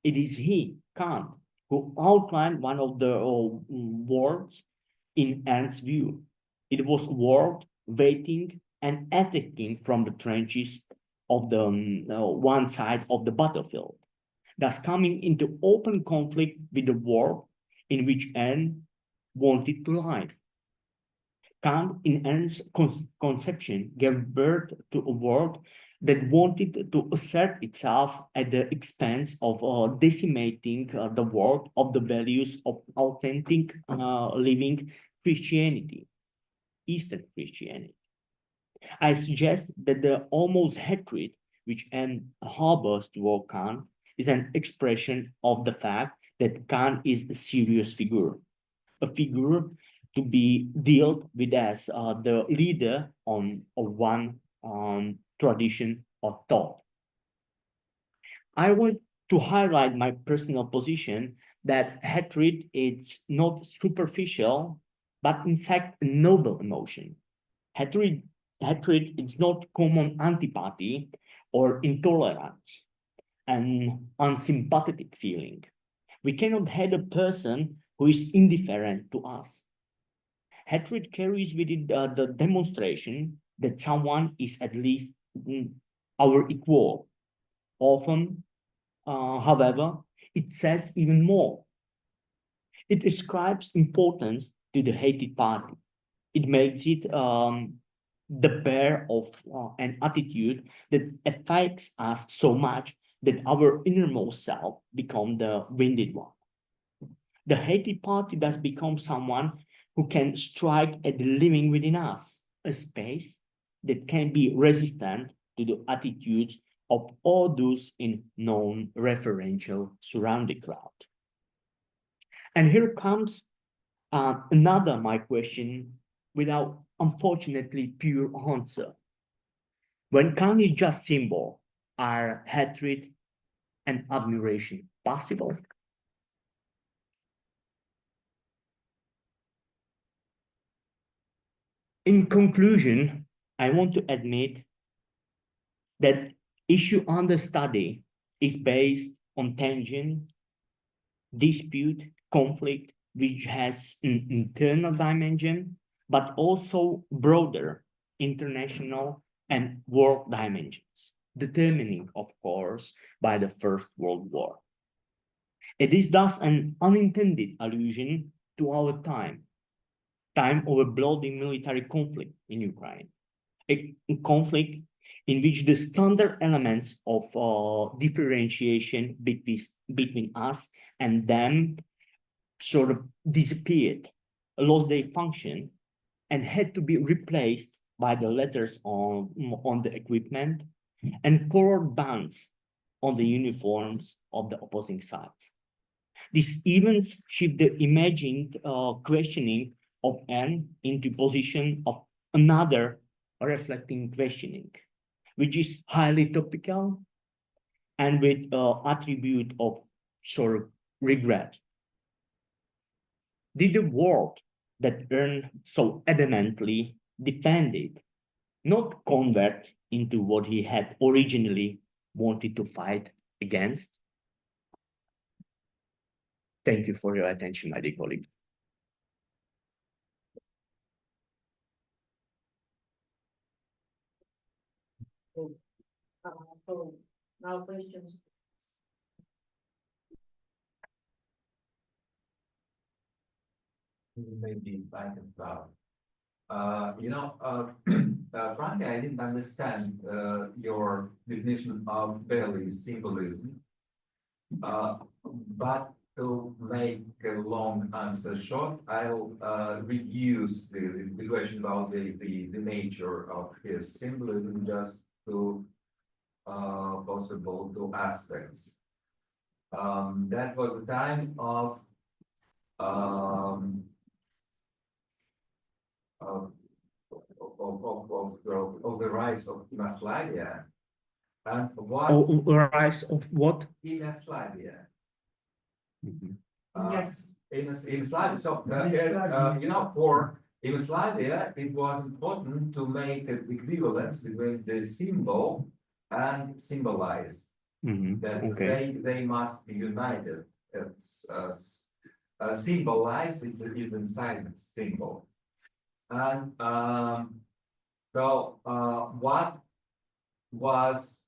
It is he, Kant, who outlined one of the worlds in Ernst's view. It was a world waiting and attacking from the trenches of the one side of the battlefield, thus coming into open conflict with the world in which Ernst wanted to live. Kant, in Ernst's conception, gave birth to a world that wanted to assert itself at the expense of decimating the world of the values of authentic living Christianity, Eastern Christianity. I suggest that the almost hatred which Ernst harbors toward Kant is an expression of the fact that Kant is a serious figure, a figure to be dealt with as the leader of one tradition of thought. I want to highlight my personal position that hatred is not superficial, but in fact a noble emotion. Hatred is not common antipathy or intolerance, an unsympathetic feeling. We cannot hate a person who is indifferent to us. Hatred carries with it the demonstration that someone is at least our equal. Often, however, it says even more. It ascribes importance to the hated party. It makes it the bear of an attitude that affects us so much that our innermost self becomes the wounded one. The hated party thus becomes someone who can strike at the living within us, a space that can be resistant to the attitudes of all those in non-referential surrounding crowd. And here comes another my question without, unfortunately, pure answer. When Kant is just symbol, are hatred and admiration possible? In conclusion, I want to admit that issue under study is based on tension, dispute, conflict, which has an internal dimension, but also broader international and world dimensions. determining, of course, by the First World War. It is thus an unintended allusion to our time of a bloody military conflict in Ukraine, a conflict in which the standard elements of differentiation between us and them sort of disappeared, lost their function, and had to be replaced by the letters on the equipment and colored bands on the uniforms of the opposing sides. These events shift the imagined questioning of an into position of another reflecting questioning, which is highly topical and with attribute of sort of regret. Did the world that Ern so adamantly defended not convert into what he had originally wanted to fight against? Thank you for your attention, my dear colleague. So now questions. Maybe I can start. Frankly, I didn't understand your definition of Bailey's symbolism. But to make a long answer short, I'll reduce the question about the nature of his symbolism just to possible two aspects. That was the time of the rise of Yugoslavia, and what Rise of what? Yugoslavia. Yes. In Yugoslavia. So for Yugoslavia, it was important to make an equivalence between the symbol and symbolized. That Okay. they must be united. It's symbolized is inside the symbol. And what was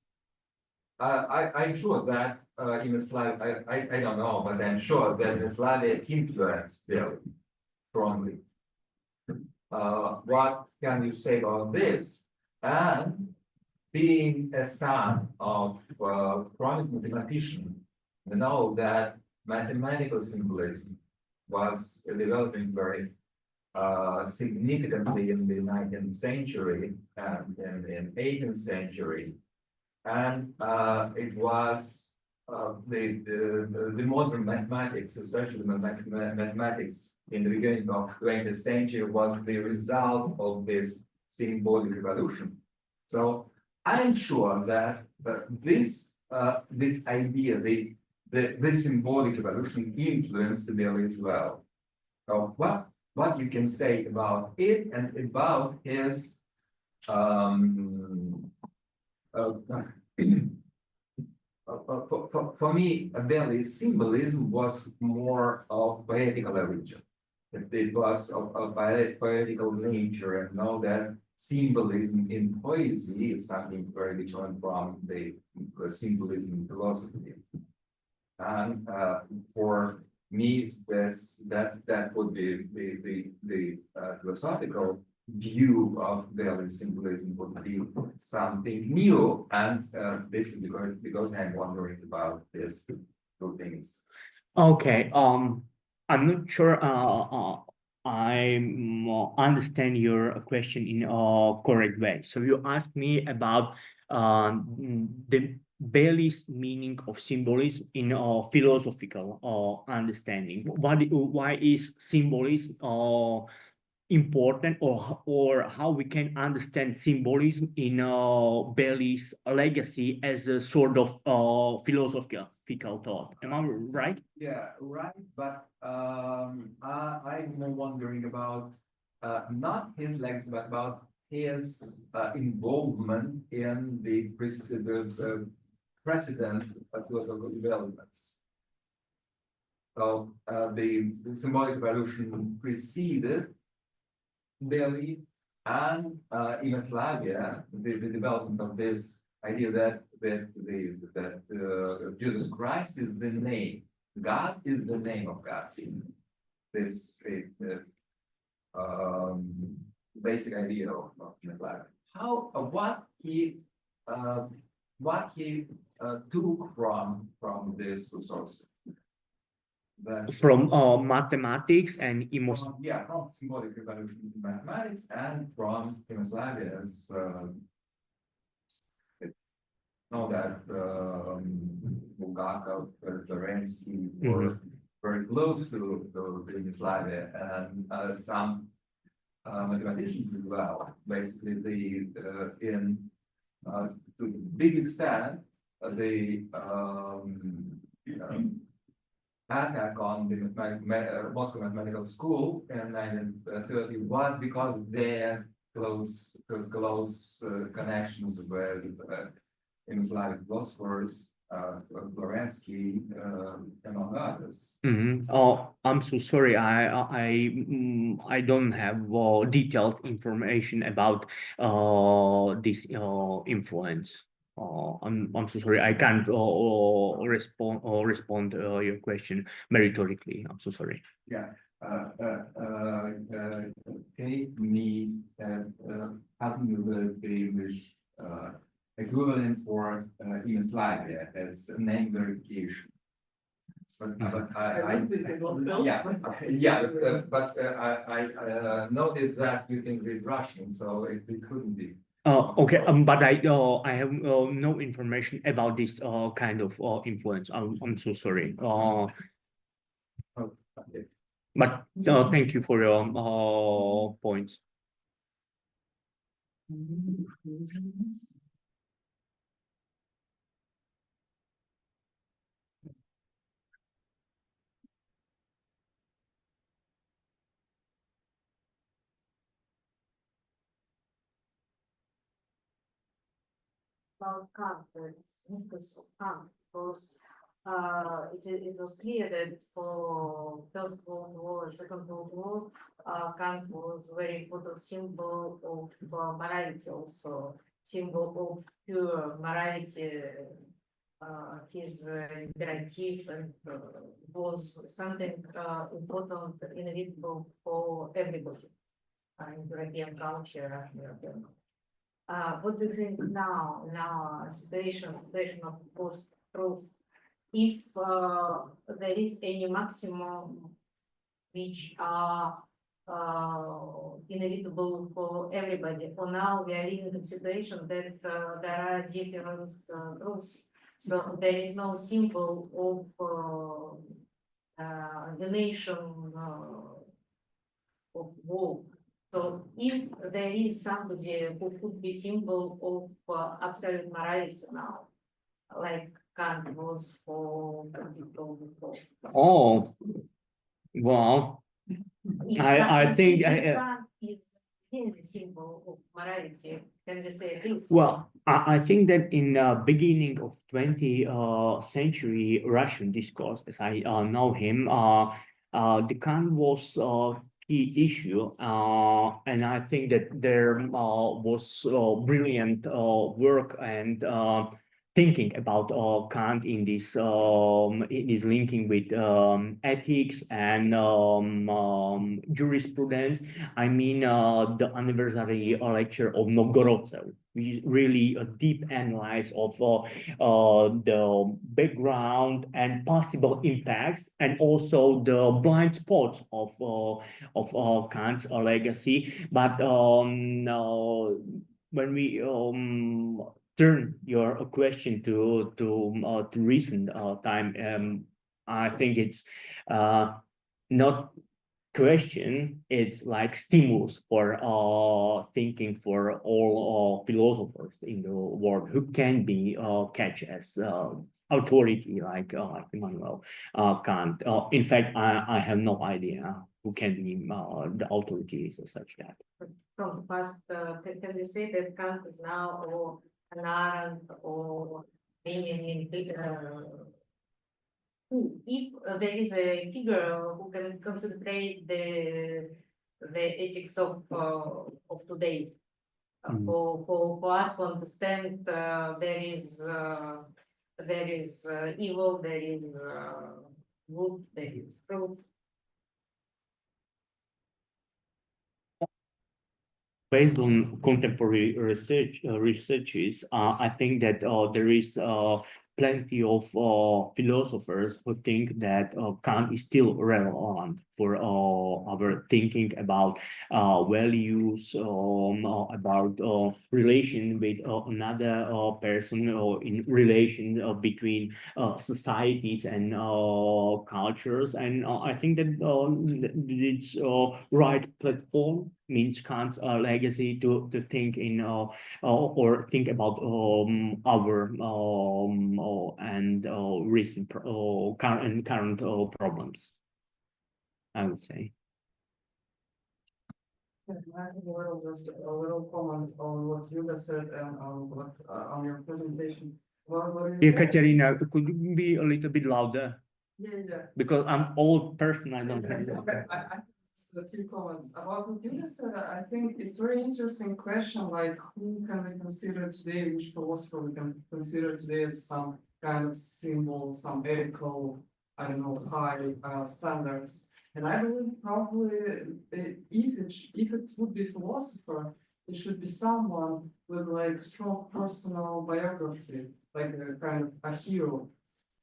I'm sure that Yugoslavia, I don't know, but I'm sure that Yugoslavia influenced very strongly. What can you say about this? And being a son of a chronic mathematician, you know that mathematical symbolism was developing very significantly in the 19th century and in 18th century. And it was the modern mathematics, especially mathematics in the beginning of 20th century, was the result of this symbolic revolution. So I'm sure that this idea, the symbolic revolution, influenced the Bailey as well. So what you can say about it and about his for me, Bailey's symbolism was more of poetical origin. It was of poetical nature, and know that symbolism in poesy is something very different from the symbolism in philosophy. And for me, that would be the philosophical view of Bailey's symbolism would be something new, and this is because I'm wondering about these two things. Okay. I'm not sure. I understand your question in a correct way. So you asked me about the Bailey's meaning of symbolism in a philosophical understanding. Why is symbolism important, or how we can understand symbolism in Bailey's legacy as a sort of philosophical thought? Am I right? Yeah, right. But I'm more wondering about not his legacy, but about his involvement in the precedent of philosophical developments. So the symbolic revolution preceded Bailey, and Yugoslavia, the development of this idea that Jesus Christ is the name, God is the name of God. This basic idea of McLaren. What he took from these two sources. From mathematics and emotion. From symbolic revolution in mathematics and from Yugoslavia's know that Bulgakov, Florensky were very close to Yugoslavia, and some mathematicians as well. Basically, to a big extent, the attack on the Moscow Mathematical School in 1930 was because of their close connections with Yugoslavian philosophers, Florensky, among others. Oh, I'm so sorry. I don't have detailed information about this influence. I'm so sorry. I can't respond to your question meritorically. I'm so sorry. Yeah. Take me helping with the English equivalent for Yugoslavia as name verification. But I noticed that you can read Russian, so it couldn't be. Okay, but I have no information about this kind of influence. I'm so sorry. Okay. But thank you for your points. About Kant, the significance of Kant, because it was clear that for First World War, Second World War, Kant was very important symbol of morality, also symbol of pure morality. His imperative and was something important, inevitable for everybody in European culture, Russian European. What do you think now situation of post-truth, if there is any maximum which are inevitable for everybody, or now we are in a situation that there are different truths, so there is no symbol of the nation of war. So if there is somebody who could be symbol of absolute morality now, like Kant was for people before. Oh, well, I think Kant is the symbol of morality. Can you say this? well, I think that in the beginning of 20th century Russian discourse, as I know him, the Kant was key issue, and I think that there was brilliant work and thinking about Kant in this linking with ethics and jurisprudence. I mean, the anniversary lecture of Novgorodtsev, which is really a deep analysis of the background and possible impacts, and also the blind spots of Kant's legacy. But when we turn your question to recent time, I think it's not question, it's like stimulus for thinking for all philosophers in the world who can be catch as authority like Immanuel Kant. In fact, I have no idea who can be the authorities or such that. From the past, can you say that Kant is now or an Arendt or Benjamin? If there is a figure who can concentrate the ethics of today, For us to understand there is evil, there is good, there is truth. Based on contemporary researches, I think that there is plenty of philosophers who think that Kant is still relevant for our thinking about values, about relation with another person, or in relation between societies and cultures. And I think that it's right platform means Kant's legacy to think in or think about our and recent current problems, I would say. I have just a little comment on what Yulia said and on what on your presentation. What you said? Ekaterina, could you be a little bit louder? Yeah. Because I'm old person, I don't Yes, have. I a few comments about what Yulia said. I think it's a very interesting question, like who can we consider today, which philosopher we can consider today as some kind of symbol, some ethical, I don't know, high standards. And I believe probably if it would be philosopher, it should be someone with like strong personal biography, like a kind of a hero.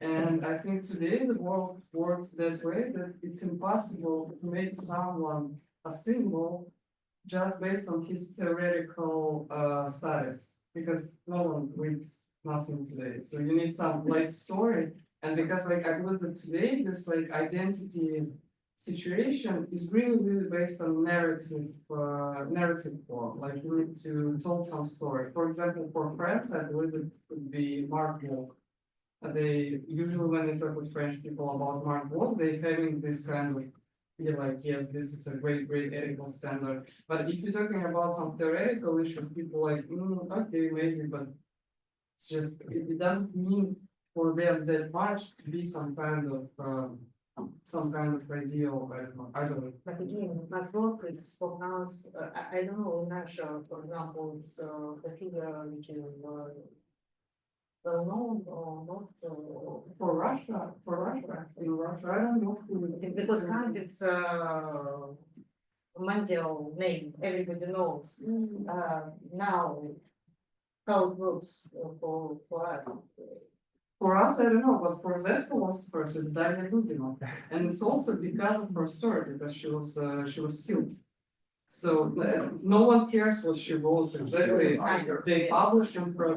And I think today the world works that way, that it's impossible to make someone a symbol just based on his theoretical status, because no one reads nothing today. So you need some like story, and because like I believe that today this like identity situation is really based on narrative form. Like you need to tell some story. For example, for France, I believe it could be Mark Walk. They usually when they talk with French people about Mark Walk, they having this kind of feel like, yes, this is a great ethical standard. But if you're talking about some theoretical issue, people like, okay, maybe, but it's just it doesn't mean for them that much to be some kind of ideal. I don't know. But again, Mark Walk is for us, I don't know, in Russia, for example, it's a figure which is well known or not. For Russia, in Russia, I don't know who. Because Kant it's a mondial name, everybody knows. Now, how it works for us. For us, I don't know, but for that philosophers, it's Daria Dugina, and it's also because of her story, because she was killed. So no one cares what she wrote exactly. They publish them for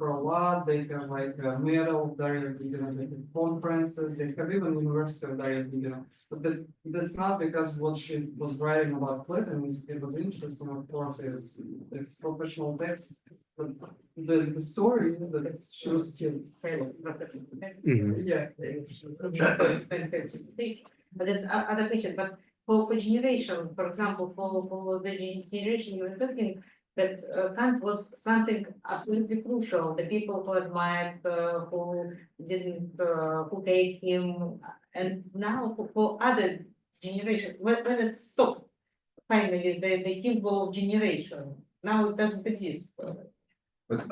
a lot. They have like a medal of Daria Dugina, they have conferences, they have even University of Daria Dugina. But that's not because what she was writing about Platonism, it was interesting, of course, it's professional text. But the story is that she was killed. Yeah. But that's other question. But for generation, for example, for the generation you were talking, that Kant was something absolutely crucial. The people who admired, who didn't, who hate him, and now for other generation, when it stopped, finally the symbol of generation, now it doesn't exist. But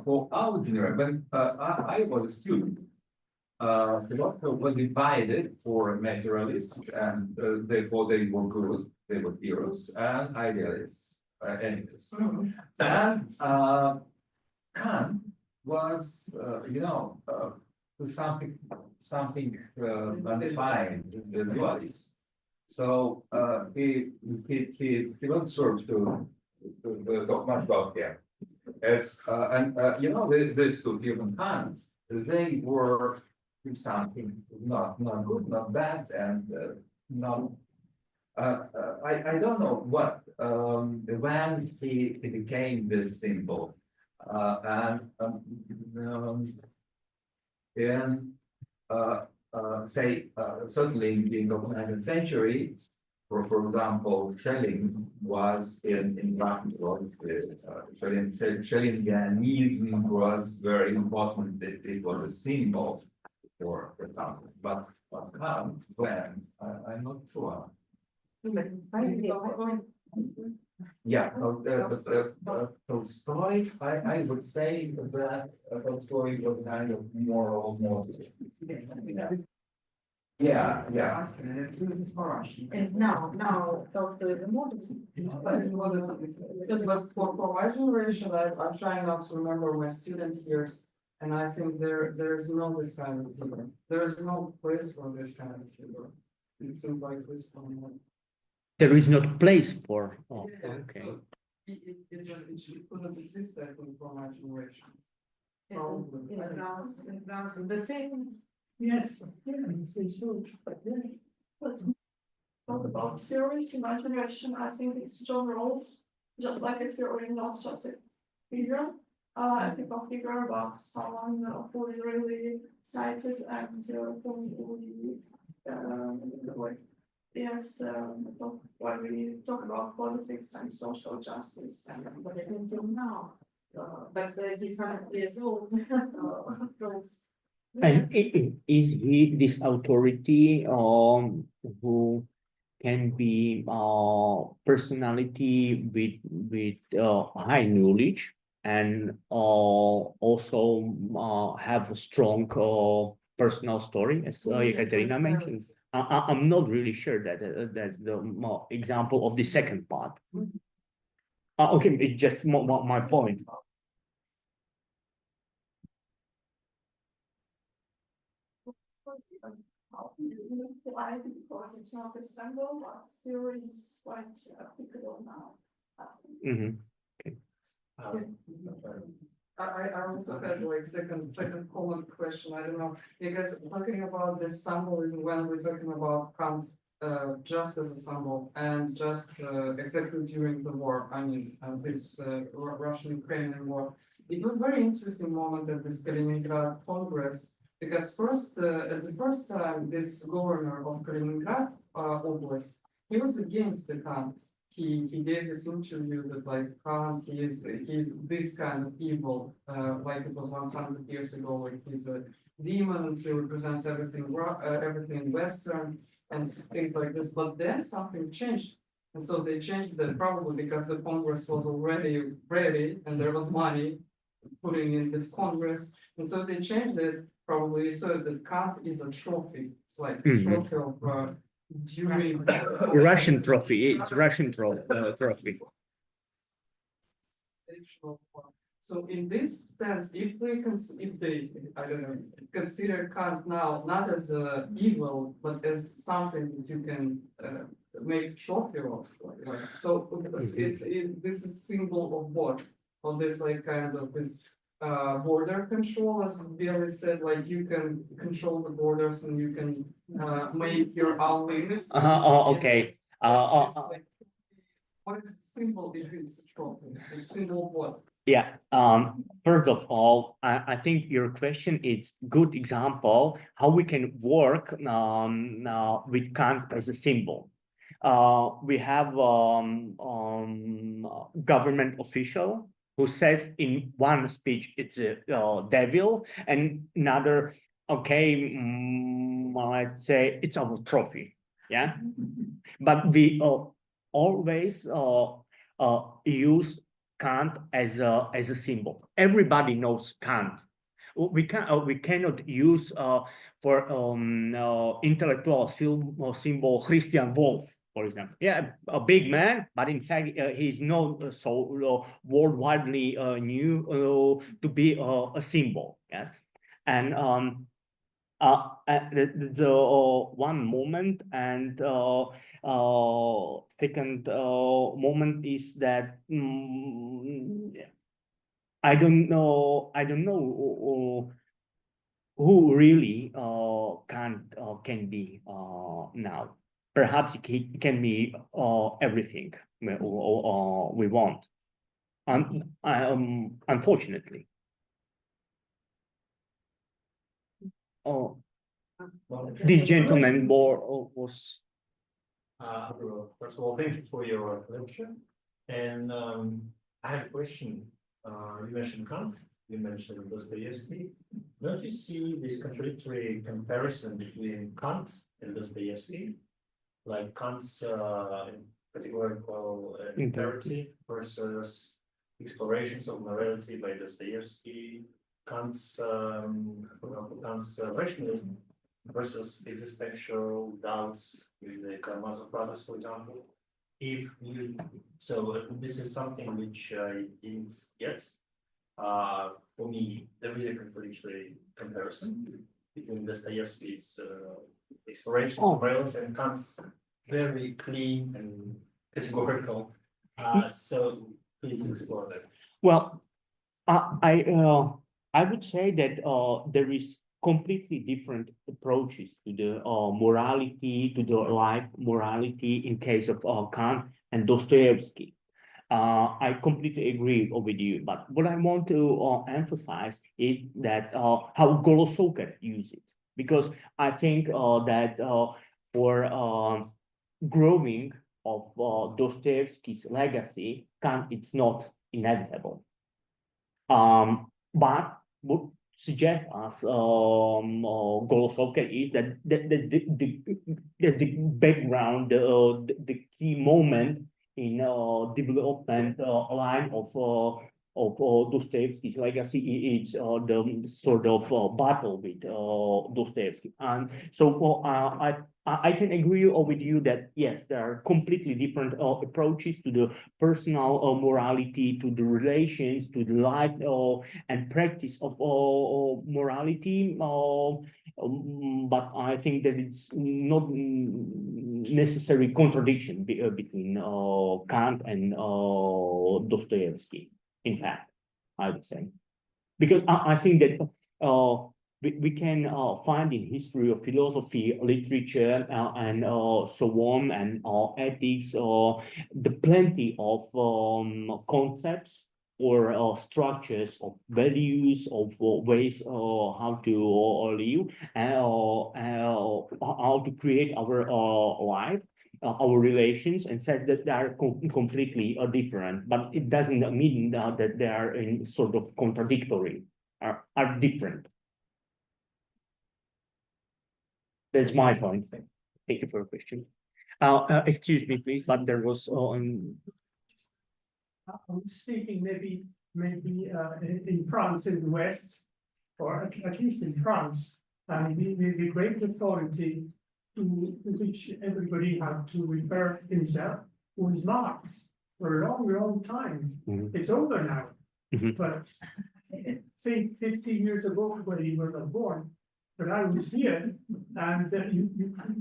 for our generation, when I was a student, philosophy was divided for materialists, and therefore they were good, they were heroes, and idealists, enemies. And Kant was, something undefined, the dualist. So he won't serve to talk much about him. These two human Kant, they were something not good, not bad, and not. I don't know what when he became this symbol, certainly in the 19th century. For example, Schelling was in Luxembourg. Schellingianism was very important. It was a symbol for example. But Kant, when I'm not sure. But finally, Yeah, Tolstoy, I would say that Tolstoy was kind of moral. Yeah, yeah. And now Tolstoy is a model. But it wasn't, because but for my generation, I'm trying not to remember my student years. And I think there is no this kind of figure. There is no place for this kind of figure. It seems like this one. There is not place for. Oh, Yeah, okay. so it couldn't exist, I think, for my generation. Probably. In France, the same. Yes, yeah, so, Talk about theories in my generation, I think it's John Rawls, just like a theory, not just a figure. I think a figure about someone who is really cited and who yes, when we talk about politics and social justice and what they can do now. But he's 100 years old. And is he this authority who can be personality with high knowledge and also have a strong personal story, as Ekaterina mentioned? I'm not really sure that that's the example of the second part. Okay, it's just my point. Because it's not a symbol, but theory is quite applicable now. Mhm. I also had like second common question, I don't know, because talking about this symbolism, when we're talking about Kant just as a symbol and just exactly during the war, I mean, this Russian-Ukrainian war, it was very interesting moment at this Kaliningrad Congress, because first, at the first time, this governor of Kaliningrad Oblast, he was against the Kant. He gave this interview that like Kant, he's this kind of evil, like it was 100 years ago, like he's a demon, he represents everything Western and things like this. But then something changed. And so they changed that probably because the Congress was already ready and there was money putting in this Congress. And so they changed it, probably so that Kant is a trophy. It's like a trophy of during Russian trophy. It's Russian trophy. So in this sense, if they I don't know, consider Kant now not as evil, but as something that you can make trophy of, so this is symbol of what? Of this like kind of this border control, as Billy said, like you can control the borders and you can make your own limits. Okay. What is the symbol behind this trophy? The symbol of what? Yeah. First of all, I think your question is good example how we can work with Kant as a symbol. We have government official who says in one speech it's a devil, and another, okay, let's say it's our trophy. Yeah, but we always use Kant as a symbol. Everybody knows Kant. We cannot use for intellectual symbol Christian Wolff, for example. Yeah, a big man, but in fact he's not so worldwidely new to be a symbol. Yes, and the one moment, and second moment is that I don't know who really can be now. Perhaps it can be everything we want, unfortunately. This gentleman was. First of all, thank you for your lecture. And I have a question. You mentioned Kant, you mentioned Dostoevsky. Don't you see this contradictory comparison between Kant and Dostoevsky? Like Kant's categorical imperative versus explorations of morality by Dostoevsky, Kant's, for example, Kant's rationalism versus existential doubts with the Karamazov brothers, for example. If you, so this is something which I didn't get. For me, there is a contradictory comparison between Dostoevsky's exploration of morality and Kant's very clean and categorical. So please explore that. Well, I would say that there is completely different approaches to the morality, to the life morality in case of Kant and Dostoevsky. I completely agree with you, but what I want to emphasize is that how Golosoka use it, because I think that for growing of Dostoevsky's legacy, Kant it's not inevitable. But what suggest us Golosoka is that the background, the key moment in development line of Dostoevsky's legacy is the sort of battle with Dostoevsky. And so I can agree with you that yes, there are completely different approaches to the personal morality, to the relations, to the life and practice of morality. But I think that it's not necessary contradiction between Kant and Dostoevsky. In fact, I would say, because I think that we can find in history of philosophy, literature, and so on, and ethics, the plenty of concepts or structures of values, of ways how to live, and how to create our life. Our relations, and said that they are completely different, but it doesn't mean that they are in sort of contradictory, are different. That's my point. Thank you for your question. Excuse me, please, but there was I'm speaking maybe in France, in the West, or at least in France, the great authority to which everybody had to refer himself was Marx for a long, long time. Mhm. It's over now. Mhm. But say 15 years ago, when you were not born, but I was here, and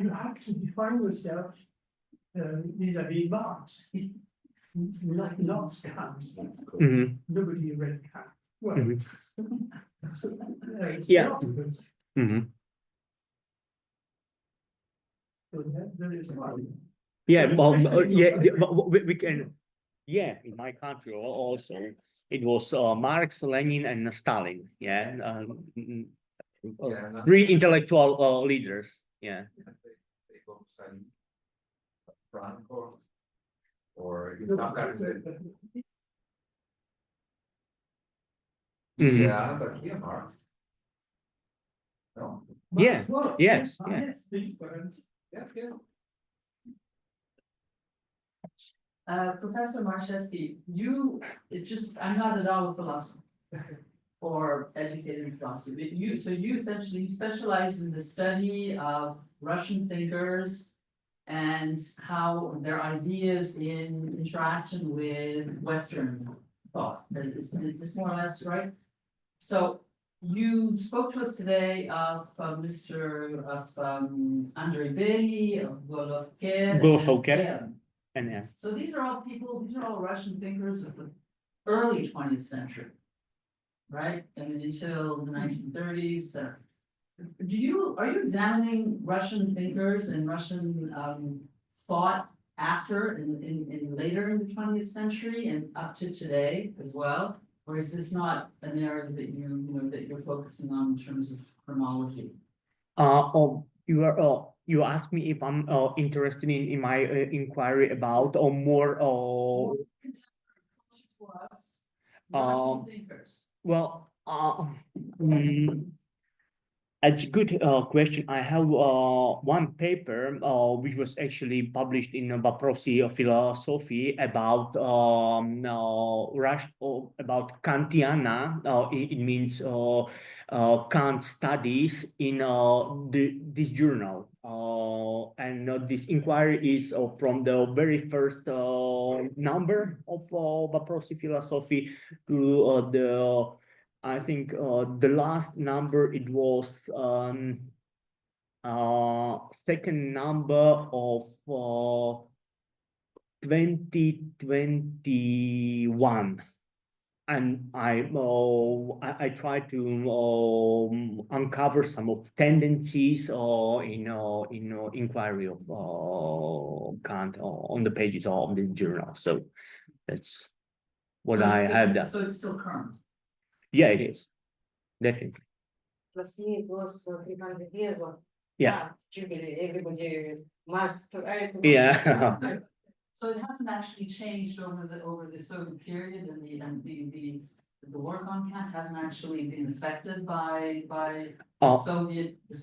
you have to define yourself vis-a-vis Marx. Not Kant. Mhm. Nobody read Kant. Well, Mhm. so, it's Yeah. philosophers. Mhm. So there is one. Yeah, Especially we can. Yeah, in my country also, it was Marx, Lenin, and Stalin. Yeah, Yeah, three intellectual leaders. Yeah. They go to study Franco, or in some countries. Mhm. Yeah, but here Marx. No. Yeah. Yes. Yeah. Yes, this parent. Yeah, yeah. Professor Marchevský, I'm not at all a philosopher or educated in philosophy, but you essentially specialize in the study of Russian thinkers and how their ideas in interaction with Western thought. Is this more or less right? So you spoke to us today of Ondrej Marchevský, of Golosoka. And yeah. So these are all Russian thinkers of the early 20th century, right? I mean, until the 1930s. Are you examining Russian thinkers and Russian thought after and later in the 20th century and up to today as well? Or is this not an area that that you're focusing on in terms of chronology? You asked me if I'm interested in my inquiry about or more Russian thinkers. well It's a good question. I have one paper which was actually published in Philosophy about about Kantiana. It means Kant studies in this journal. And this inquiry is from the very first number of Philosophy to the I think the last number it was second number of 2021, and I try to uncover some of tendencies in inquiry of Kant on the pages of this journal. So that's what I have done. So it's still current. Yeah, it is. Definitely. It was 300 years old. Yeah. Everybody must write. Yeah. So it hasn't actually changed over the Soviet period, and the work on Kant hasn't actually been affected by presumably the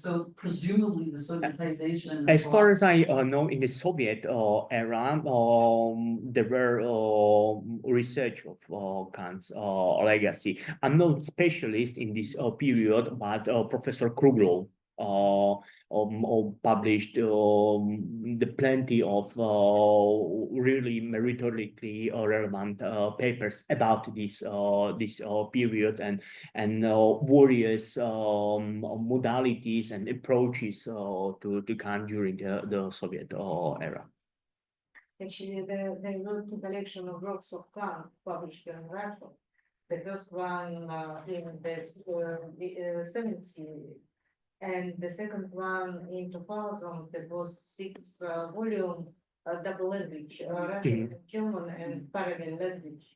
Sovietization. As far as I know, in the Soviet era, there were research of Kant's legacy. I'm not a specialist in this period, but Professor Kruglov published the plenty of really meritorically relevant papers about this period and various modalities and approaches to Kant during the Soviet era. Actually, there were two collections of works of Kant published in Russia. The first one in the 70s, and the second one in 2000. That was 6-volume double language, Russian, German, and parallel language.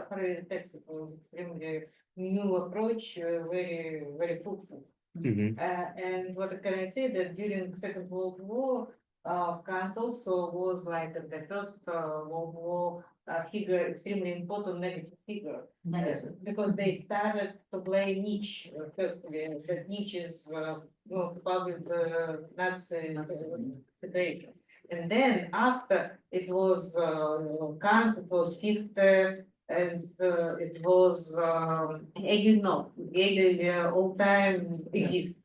Parallel text. It was extremely new approach, very fruitful. And what can I say, that during Second World War, Kant also was like the first World War figure, extremely important negative figure, because they started to play Nietzsche firstly. That Nietzsche is published the Nazi situation, and then after it was Kant, it was Fichte, and it was Hegel. No, Hegel all time exists.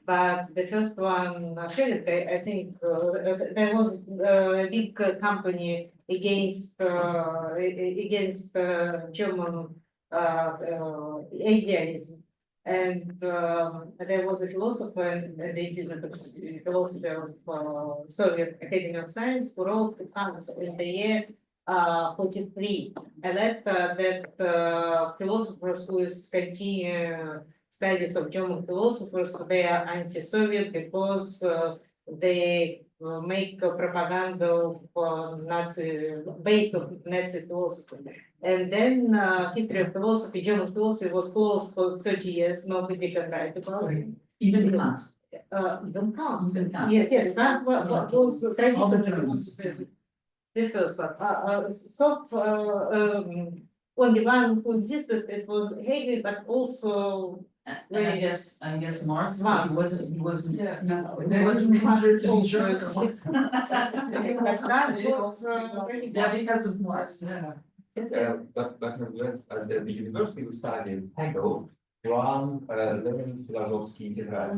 But the first one, Schelling, I think there was a big company against German idealism, and there was a philosopher, and the philosopher of Soviet Academy of Science, who wrote Kant in the year 43, a letter that philosophers who is continue studies of German philosophers, they are anti-Soviet because they make propaganda of Nazi, based on Nazi philosophy. And then history of philosophy, German philosophy was closed for 30 years. Nobody can write about it. Even Kant. Even Kant. Even Kant. Yes, Kant was All the Germans. the first one. Only one who existed, it was Hegel, but also And I guess Marx, Marx. he wasn't, Yeah. he wasn't considered to be sure. Yeah, because of Marx, yeah. But nevertheless, at the university we studied Hegel from Lenin's philosophy integral.